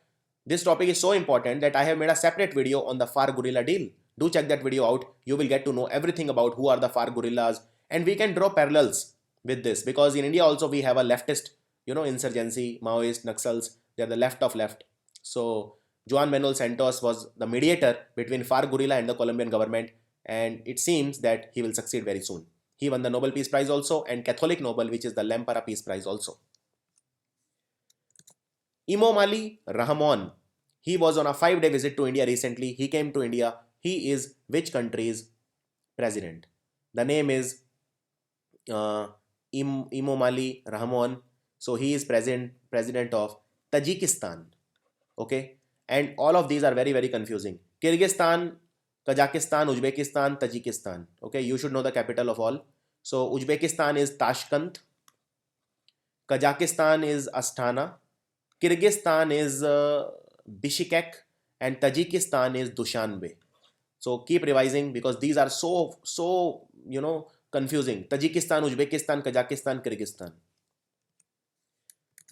this topic is so important that I have made a separate video on the FAR guerrilla deal. Do check that video out. You will get to know everything about who are the FAR guerrillas, and we can draw parallels with this, because in India also we have a leftist, insurgency, Maoist, Naxals. They are the left of left. So Juan Manuel Santos was the mediator between FAR guerrilla and the Colombian government, and it seems that he will succeed very soon. He won the Nobel Peace Prize also, and Catholic Nobel, which is the Lempara Peace Prize also. Emomali Rahmon, he was on a 5-day visit to India recently. He came to India. He is which country's president? The name is Emomali Rahmon. So he is president of Tajikistan. Okay, and all of these are very, very confusing. Kyrgyzstan, Kazakhstan, Uzbekistan, Tajikistan. Okay, you should know the capital of all. So Uzbekistan is Tashkent, Kazakhstan is Astana, Kyrgyzstan is Bishkek, and Tajikistan is Dushanbe. So keep revising, because these are so confusing. Tajikistan, Uzbekistan, Kazakhstan, Kyrgyzstan.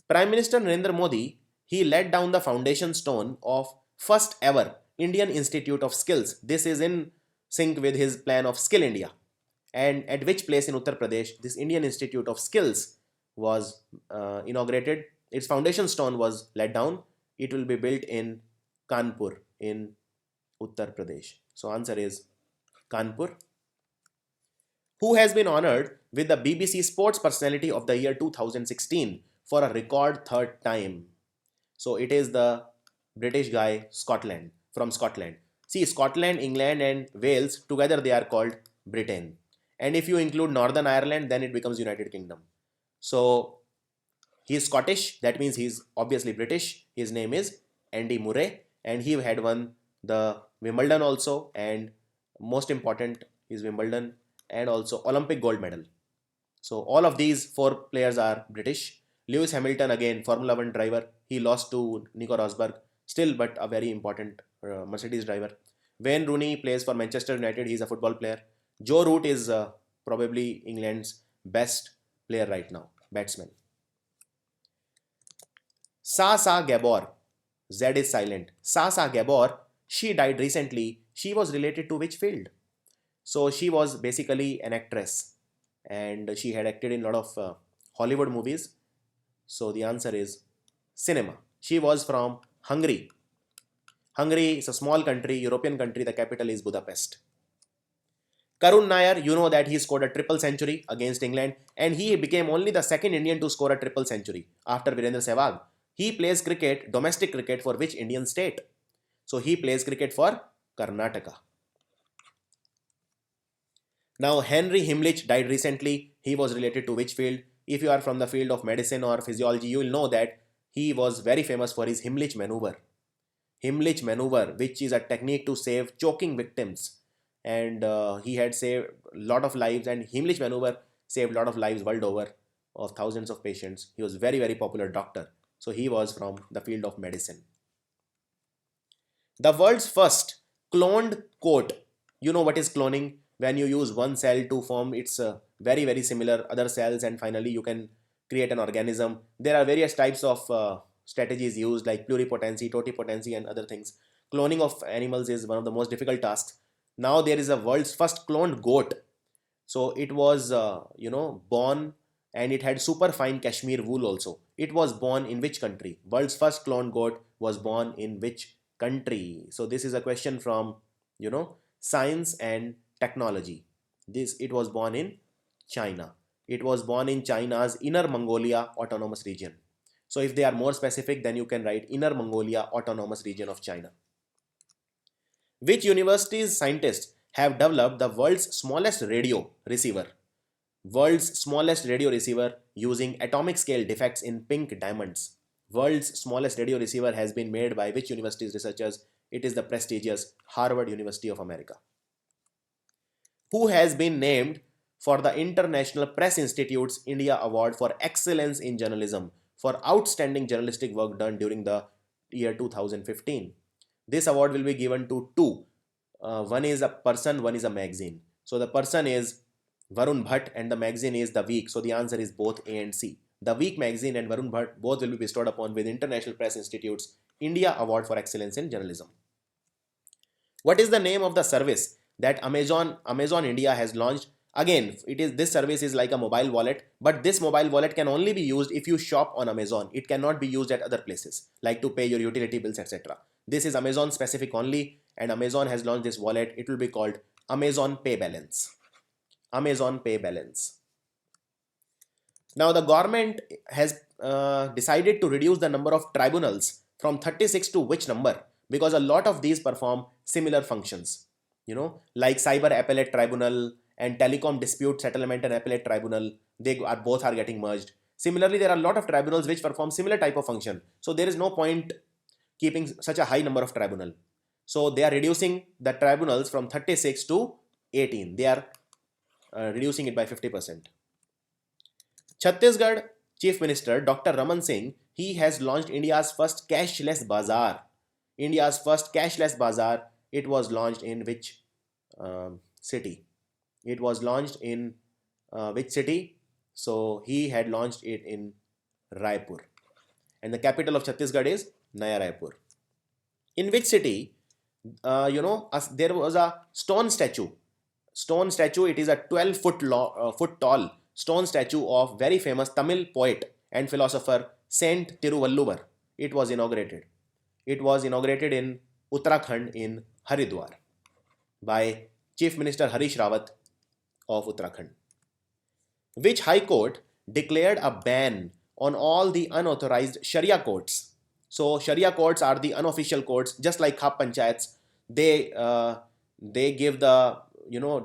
Prime Minister Narendra Modi, he laid down the foundation stone of first ever Indian Institute of Skills. This is in sync with his plan of Skill India. And at which place in Uttar Pradesh this Indian Institute of Skills was inaugurated? Its foundation stone was laid down. It will be built in Kanpur in Uttar Pradesh. So answer is Kanpur. Who has been honored with the BBC Sports Personality of the Year 2016 for a record third time? So it is the British guy from Scotland. See, Scotland, England and Wales, together they are called Britain. And if you include Northern Ireland, then it becomes United Kingdom. So he is Scottish, that means he is obviously British. His name is Andy Murray, and he had won the Wimbledon also, and most important is Wimbledon and also Olympic gold medal. So all of these 4 players are British. Lewis Hamilton, again Formula 1 driver, he lost to Nico Rosberg, still but a very important Mercedes driver. Wayne Rooney plays for Manchester United, he is a football player. Joe Root is probably England's best player right now, batsman. Sasa Gabor, Z is silent. Sasa Gabor, she died recently. She was related to which field? So she was basically an actress. and she had acted in a lot of Hollywood movies. So the answer is cinema. She was from Hungary. Hungary is a small country, European country. The capital is Budapest. Karun Nair, you know that he scored a triple century against England, and he became only the second Indian to score a triple century after Virendra Sehwag. He plays cricket, domestic cricket, for which Indian state? So he plays cricket for Karnataka. Now Henry Himmlich died recently. He was related to which field? If you are from the field of medicine or physiology, you will know that he was very famous for his Himmlich maneuver. Himmlich maneuver, which is a technique to save choking victims, and he had saved a lot of lives, and Himmlich maneuver saved a lot of lives world over of thousands of patients. He was very popular doctor. So he was from the field of medicine. The world's first cloned coat. You know what is cloning? When you use one cell to form its very similar other cells, and finally you can create an organism. There are various types of strategies used, like pluripotency, totipotency, and other things. Cloning of animals is one of the most difficult tasks. Now there is a world's first cloned goat. So it was born, and it had super fine cashmere wool also. It was born in which country? World's first cloned goat was born in which country? So this is a question from science and technology. It was born in China. It was born in China's Inner Mongolia Autonomous Region. So if they are more specific, then you can write Inner Mongolia Autonomous Region of China. Which university's scientists have developed the world's smallest radio receiver? World's smallest radio receiver using atomic scale defects in pink diamonds. World's smallest radio receiver has been made by which university's researchers? It is the prestigious Harvard University of America. Who has been named for the International Press Institute's India Award for Excellence in Journalism for outstanding journalistic work done during the year 2015? This award will be given to two. One is a person, one is a magazine. So the person is Varun Bhatt and the magazine is The Week. So the answer is both A and C. The Week magazine and Varun Bhatt both will be bestowed upon with International Press Institute's India Award for Excellence in Journalism. What is the name of the service that Amazon India has launched? Again, this service is like a mobile wallet, but this mobile wallet can only be used if you shop on Amazon. It cannot be used at other places, like to pay your utility bills, etc. This is Amazon specific only, and Amazon has launched this wallet. It will be called Amazon Pay Balance. Amazon Pay Balance. Now the government has decided to reduce the number of tribunals from 36 to which number? Because a lot of these perform similar functions, like Cyber Appellate Tribunal and Telecom Dispute Settlement and Appellate Tribunal. Both are getting merged. Similarly, there are a lot of tribunals which perform similar type of function. So there is no point keeping such a high number of tribunal. So they are reducing the tribunals from 36 to 18. They are reducing it by 50%. Chhattisgarh Chief Minister Dr. Raman Singh, he has launched India's first cashless bazaar. India's first cashless bazaar. It was launched in which city? It was launched in which city? So he had launched it in Raipur. And the capital of Chhattisgarh is Naya Raipur. In which city, there was a stone statue. Stone statue, it is a 12-foot tall stone statue of very famous Tamil poet and philosopher Saint Tiruvalluvar. It was inaugurated. It was inaugurated in Uttarakhand in Haridwar by Chief Minister Harish Rawat of Uttarakhand. Which High Court declared a ban on all the unauthorized Sharia courts? So Sharia courts are the unofficial courts, just like Khap Panchayats. They give the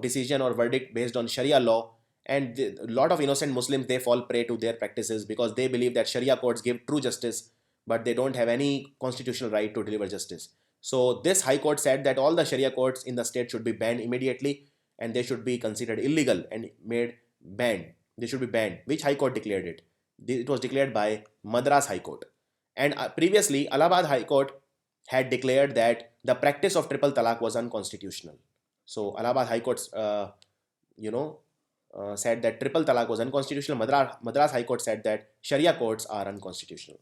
decision or verdict based on Sharia law, and a lot of innocent Muslims, they fall prey to their practices because they believe that Sharia courts give true justice, but they don't have any constitutional right to deliver justice. So this High Court said that all the Sharia courts in the state should be banned immediately, and they should be considered illegal and made banned. They should be banned. Which High Court declared it? It was declared by Madras High Court. And previously, Allahabad High Court had declared that the practice of triple talaq was unconstitutional. So Allahabad High Court, said that triple talaq was unconstitutional. Madras High Court said that Sharia courts are unconstitutional.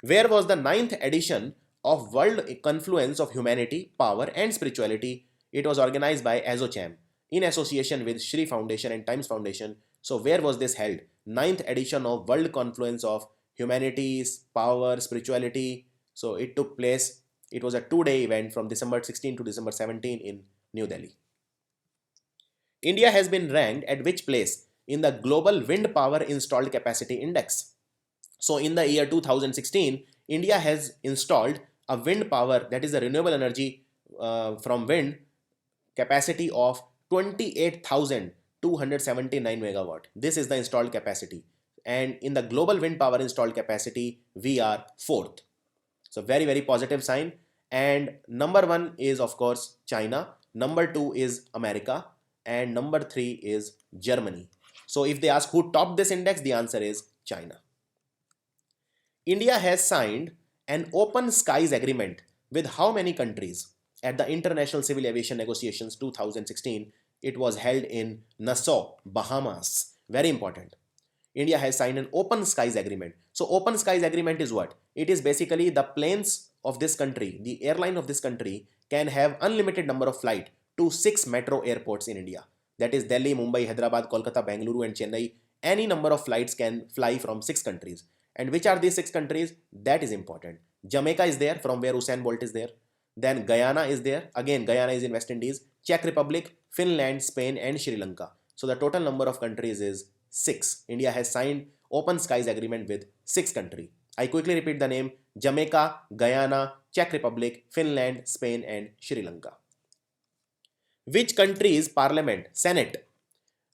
Where was the 9th edition of World Confluence of Humanity, Power and Spirituality? It was organized by ASSOCHAM in association with Shri Foundation and Times Foundation. So where was this held? 9th edition of World Confluence of Humanities, Power, Spirituality. So it took place, it was a 2-day event from December 16 to December 17 in New Delhi. India has been ranked at which place in the Global Wind Power Installed Capacity Index? So in the year 2016, India has installed a wind power, that is a renewable energy from wind, capacity of 28,279 megawatt. This is the installed capacity. And in the global wind power installed capacity, we are 4th. So very, very positive sign. And number 1 is of course China. Number 2 is America. And number 3 is Germany. So if they ask who topped this index, the answer is China. India has signed an open skies agreement with how many countries? At the International Civil Aviation Negotiations 2016, it was held in Nassau, Bahamas. Very important. India has signed an open skies agreement. So open skies agreement is what? It is basically the planes of this country, the airline of this country can have unlimited number of flight to 6 metro airports in India. That is Delhi, Mumbai, Hyderabad, Kolkata, Bengaluru and Chennai. Any number of flights can fly from 6 countries. And which are these 6 countries? That is important. Jamaica is there, from where Usain Bolt is there. Then Guyana is there. Again, Guyana is in West Indies. Czech Republic, Finland, Spain and Sri Lanka. So the total number of countries is 6. India has signed open skies agreement with 6 countries. I quickly repeat the name: Jamaica, Guyana, Czech Republic, Finland, Spain and Sri Lanka. Which country's parliament, Senate,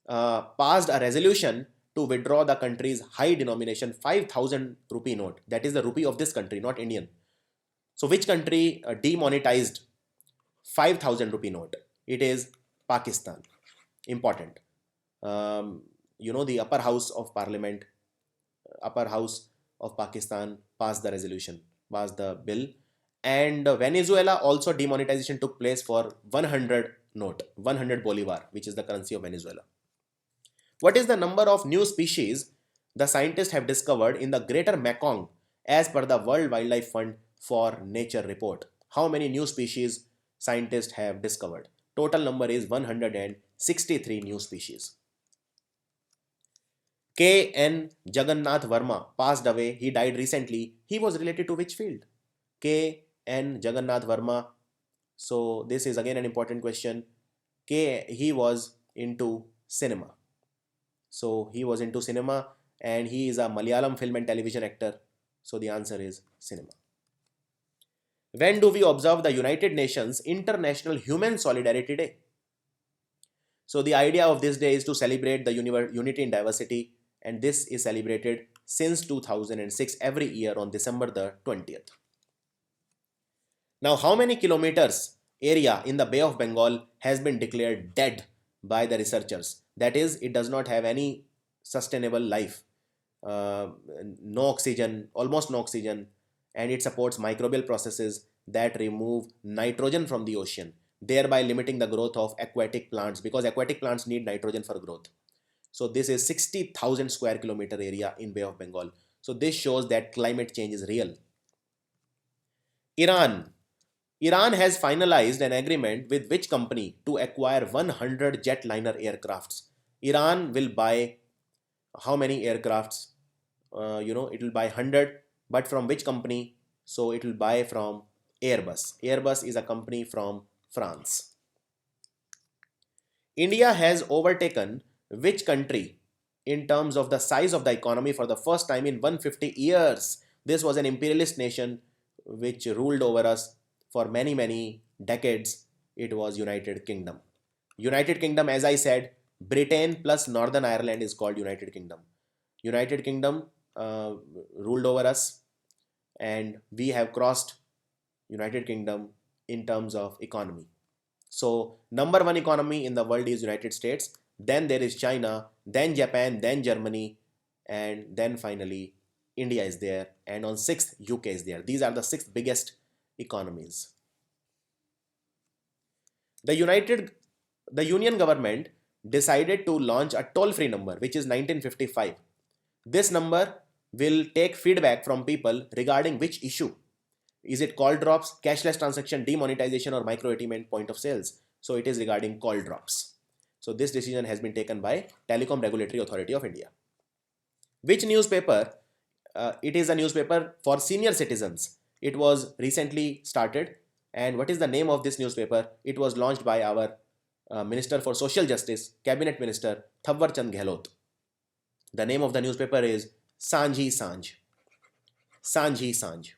passed a resolution to withdraw the country's high denomination 5,000 rupee note? That is the rupee of this country, not Indian. So which country demonetized 5,000 rupee note? It is Pakistan. Important. The upper house of parliament, upper house of Pakistan passed the resolution, passed the bill. And Venezuela also demonetization took place for 100 note, 100 bolivar, which is the currency of Venezuela. What is the number of new species the scientists have discovered in the Greater Mekong as per the World Wildlife Fund for Nature report? How many new species scientists have discovered? Total number is 163 new species. K.N. Jagannath Verma passed away. He died recently. He was related to which field? K.N. Jagannath Verma. So this is again an important question. He was into cinema. So he was into cinema and he is a Malayalam film and television actor. So the answer is cinema. When do we observe the United Nations International Human Solidarity Day? So the idea of this day is to celebrate the unity in diversity, and this is celebrated since 2006 every year on December the 20th. Now, how many kilometers area in the Bay of Bengal has been declared dead by the researchers? That is, it does not have any sustainable life, no oxygen, almost no oxygen, and it supports microbial processes that remove nitrogen from the ocean, thereby limiting the growth of aquatic plants, because aquatic plants need nitrogen for growth. So this is 60,000 square kilometer area in Bay of Bengal. So this shows that climate change is real. Iran has finalized an agreement with which company to acquire 100 jetliner aircrafts? Iran will buy how many aircrafts? It will buy 100, but from which company? So it will buy from Airbus. Airbus is a company from France. India has overtaken which country in terms of the size of the economy for the first time in 150 years? This was an imperialist nation which ruled over us for many, many decades. It was United Kingdom. United Kingdom, as I said, Britain plus Northern Ireland is called United Kingdom. United Kingdom ruled over us, and we have crossed United Kingdom in terms of economy. So number 1 economy in the world is United States, then there is China, then Japan, then Germany, and then finally India is there, and on 6th UK is there. These are the 6 biggest economies. The Union government decided to launch a toll-free number, which is 1955. This number will take feedback from people regarding which issue. Is it call drops, cashless transaction, demonetization, or micro ATM and point of sales? So it is regarding call drops. So this decision has been taken by Telecom Regulatory Authority of India. Which newspaper? It is a newspaper for senior citizens. It was recently started. And what is the name of this newspaper? It was launched by our Minister for Social Justice, Cabinet Minister Thawar Chand Gehlot. The name of the newspaper is Sanjhi Sanj. Sanjhi Sanj.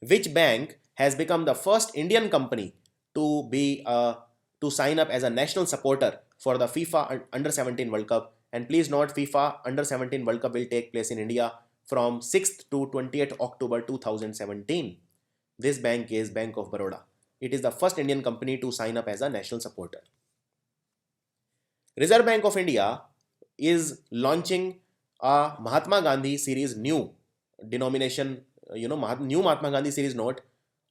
Which bank has become the first Indian company to sign up as a national supporter for the FIFA Under 17 World Cup? And please note, FIFA Under 17 World Cup will take place in India from 6th to 20th October 2017. This bank is Bank of Baroda. It is the first Indian company to sign up as a national supporter. Reserve Bank of India is launching a Mahatma Gandhi series new denomination, new Mahatma Gandhi series note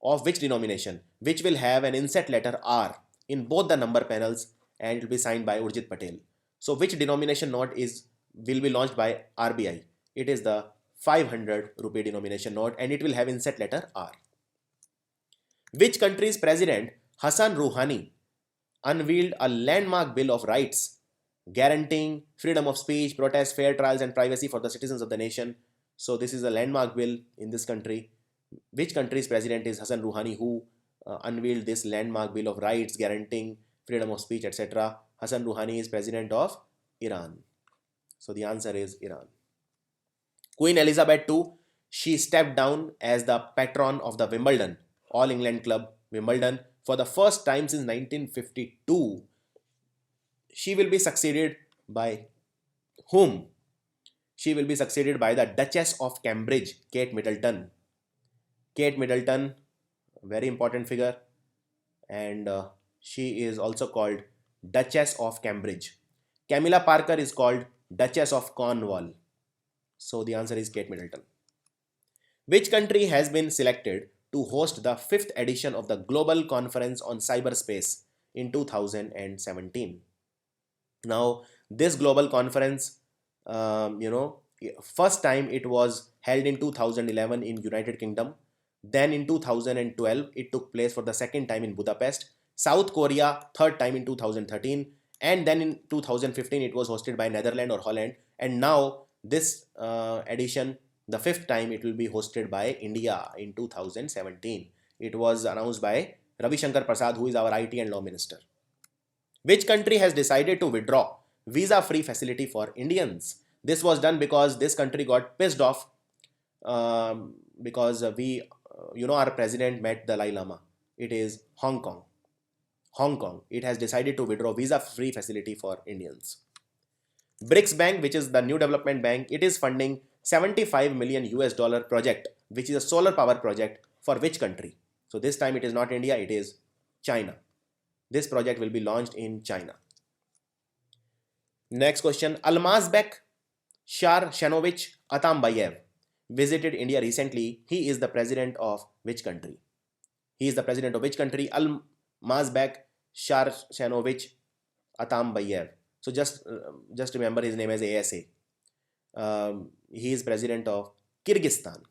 of which denomination, which will have an inset letter R in both the number panels, and it will be signed by Urjit Patel. So which denomination note will be launched by RBI? It is the 500 rupee denomination note, and it will have inset letter R. Which country's president Hassan Rouhani unveiled a landmark Bill of Rights guaranteeing freedom of speech, protest, fair trials and privacy for the citizens of the nation? So this is a landmark bill in this country. Which country's president is Hassan Rouhani, who unveiled this landmark Bill of Rights guaranteeing freedom of speech, etc.? Hassan Rouhani is president of Iran. So the answer is Iran. Queen Elizabeth II, she stepped down as the patron of the Wimbledon, All England Club Wimbledon, for the first time since 1952. She will be succeeded by whom? She will be succeeded by the Duchess of Cambridge, Kate Middleton. Kate Middleton, very important figure, and she is also called Duchess of Cambridge. Camilla Parker is called Duchess of Cornwall. So the answer is Kate Middleton. Which country has been selected to host the 5th edition of the Global Conference on Cyberspace in 2017? Now, this global conference, first time it was held in 2011 in United Kingdom. Then in 2012, it took place for the second time in Budapest. South Korea, third time in 2013. And then in 2015, it was hosted by Netherlands or Holland. And now this edition, the 5th time, it will be hosted by India in 2017. It was announced by Ravi Shankar Prasad, who is our IT and Law Minister. Which country has decided to withdraw visa-free facility for Indians? This was done because this country got pissed off because our president met Dalai Lama. It is Hong Kong. Hong Kong. It has decided to withdraw visa-free facility for Indians. BRICS Bank, which is the new development bank, it is funding $75 million project, which is a solar power project for which country? So this time it is not India, it is China. This project will be launched in China. Next question. Almazbek Sharshanovich Atambayev visited India recently. He is the president of which country? Almazbek Sharshanovich Atambayev. So just remember his name as ASA. He is president of Kyrgyzstan.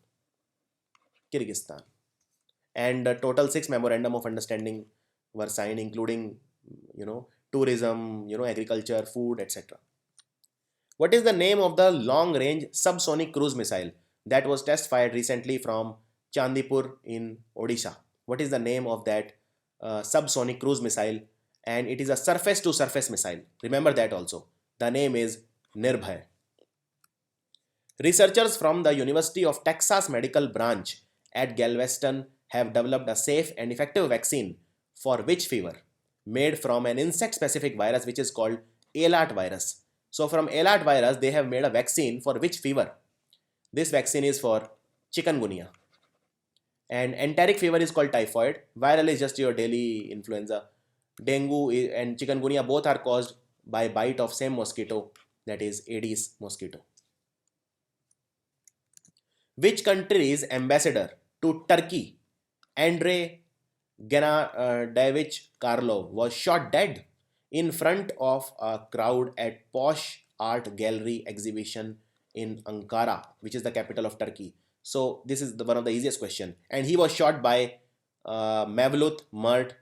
And total 6 memorandum of understanding were signed, including tourism, agriculture, food, etc. What is the name of the long-range subsonic cruise missile that was test fired recently from Chandipur in Odisha? What is the name of that subsonic cruise missile? And it is a surface-to-surface missile. Remember that also. The name is Nirbhay. Researchers from the University of Texas Medical Branch at Galveston have developed a safe and effective vaccine for which fever? Made from an insect-specific virus which is called ALART virus. So from ALART virus, they have made a vaccine for which fever? This vaccine is for chikungunya. And enteric fever is called typhoid. Viral is just your daily influenza. Dengue and chikungunya both are caused by bite of same mosquito, that is Aedes mosquito. Which country's ambassador to Turkey, Andrei Gennadiyevich Karlov, was shot dead in front of a crowd at Posh Art Gallery exhibition in Ankara, which is the capital of Turkey? So this is one of the easiest question. And he was shot by Mevlut Mert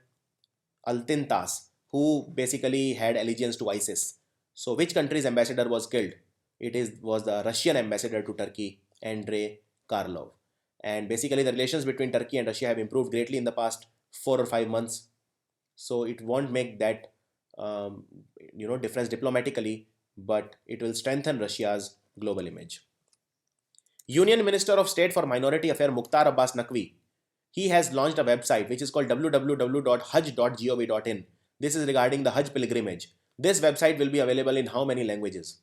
Altintas, who basically had allegiance to ISIS. So which country's ambassador was killed? Was the Russian ambassador to Turkey, Andrei Karlov. And basically the relations between Turkey and Russia have improved greatly in the past 4 or 5 months. So it won't make that difference diplomatically, but it will strengthen Russia's global image. Union Minister of State for Minority Affairs Mukhtar Abbas Naqvi, he has launched a website which is called www.hajj.gov.in. This is regarding the Hajj pilgrimage. This website will be available in how many languages?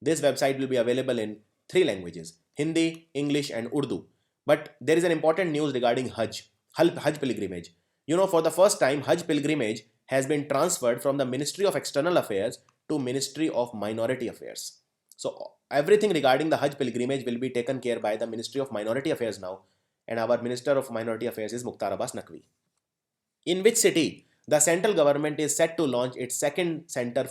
This website will be available in 3 languages: Hindi, English and Urdu. But there is an important news regarding Hajj pilgrimage. For the first time, Hajj pilgrimage has been transferred from the Ministry of External Affairs to Ministry of Minority Affairs. So everything regarding the Hajj pilgrimage will be taken care by the Ministry of Minority Affairs now, and our Minister of Minority Affairs is Mukhtar Abbas Naqvi. In which city the central government is set to launch its second center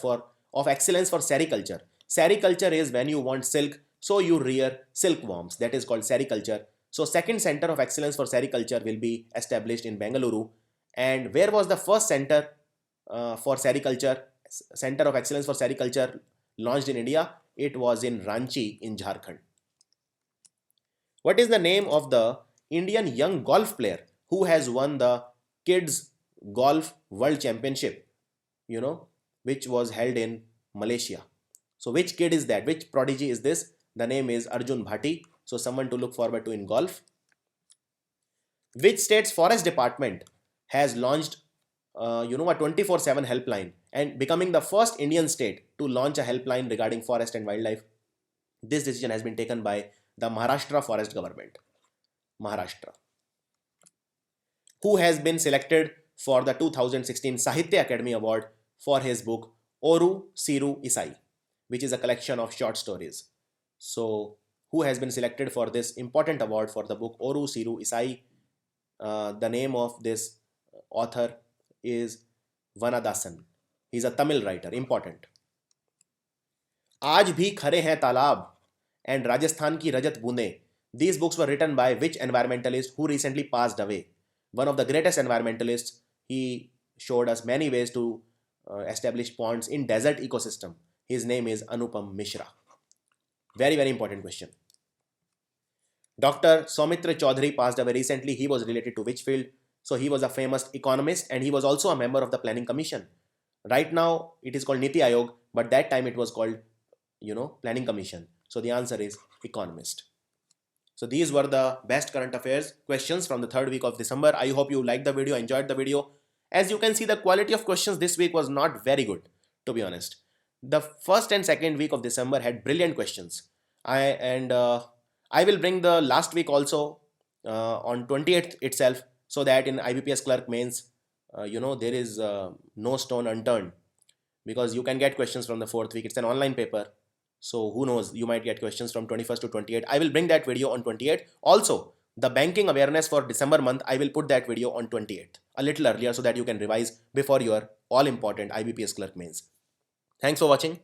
of excellence for sericulture? Sericulture is when you want silk, so you rear silkworms. That is called sericulture. So second center of excellence for sericulture will be established in Bengaluru. And where was the first center for sericulture, center of excellence for sericulture launched in India? It was in Ranchi in Jharkhand. What is the name of the Indian young golf player who has won the Kids Golf World Championship, which was held in Malaysia? So which kid is that? Which prodigy is this? The name is Arjun Bhati. So someone to look forward to in golf. Which state's forest department has launched a 24/7 helpline and becoming the first Indian state to launch a helpline regarding forest and wildlife? This decision has been taken by the Maharashtra forest government. Maharashtra. Who has been selected for the 2016 Sahitya Academy Award for his book Oru Siru Isai, which is a collection of short stories. So who has been selected for this important award for the book Oru Siru Isai? The name of this author is Vanadasan. He is a Tamil writer. Important. आज भी खरे हैं तालाब and Rajasthan की रजत बूंदें. These books were written by which environmentalist who recently passed away? One of the greatest environmentalists. He showed us many ways to establish ponds in desert ecosystem. His name is Annapurna Mishra. Very, very important question. Dr. Soumitra Chaudhary passed away recently. He was related to which field? So he was a famous economist and he was also a member of the Planning Commission. Right now it is called NITI Aayog, but that time it was called, Planning Commission. So the answer is economist. So these were the best current affairs questions from the 3rd week of December. I hope you liked the video, enjoyed the video. As you can see, the quality of questions this week was not very good, to be honest. The 1st and 2nd week of December had brilliant questions. I will bring the last week also on 28th itself, so that in IBPS Clerk Mains, there is no stone unturned, because you can get questions from the 4th week. It's an online paper. So who knows, you might get questions from 21st to 28th. I will bring that video on 28th. Also, the banking awareness for December month, I will put that video on 28th, a little earlier, so that you can revise before your all important IBPS Clerk Mains. Thanks for watching.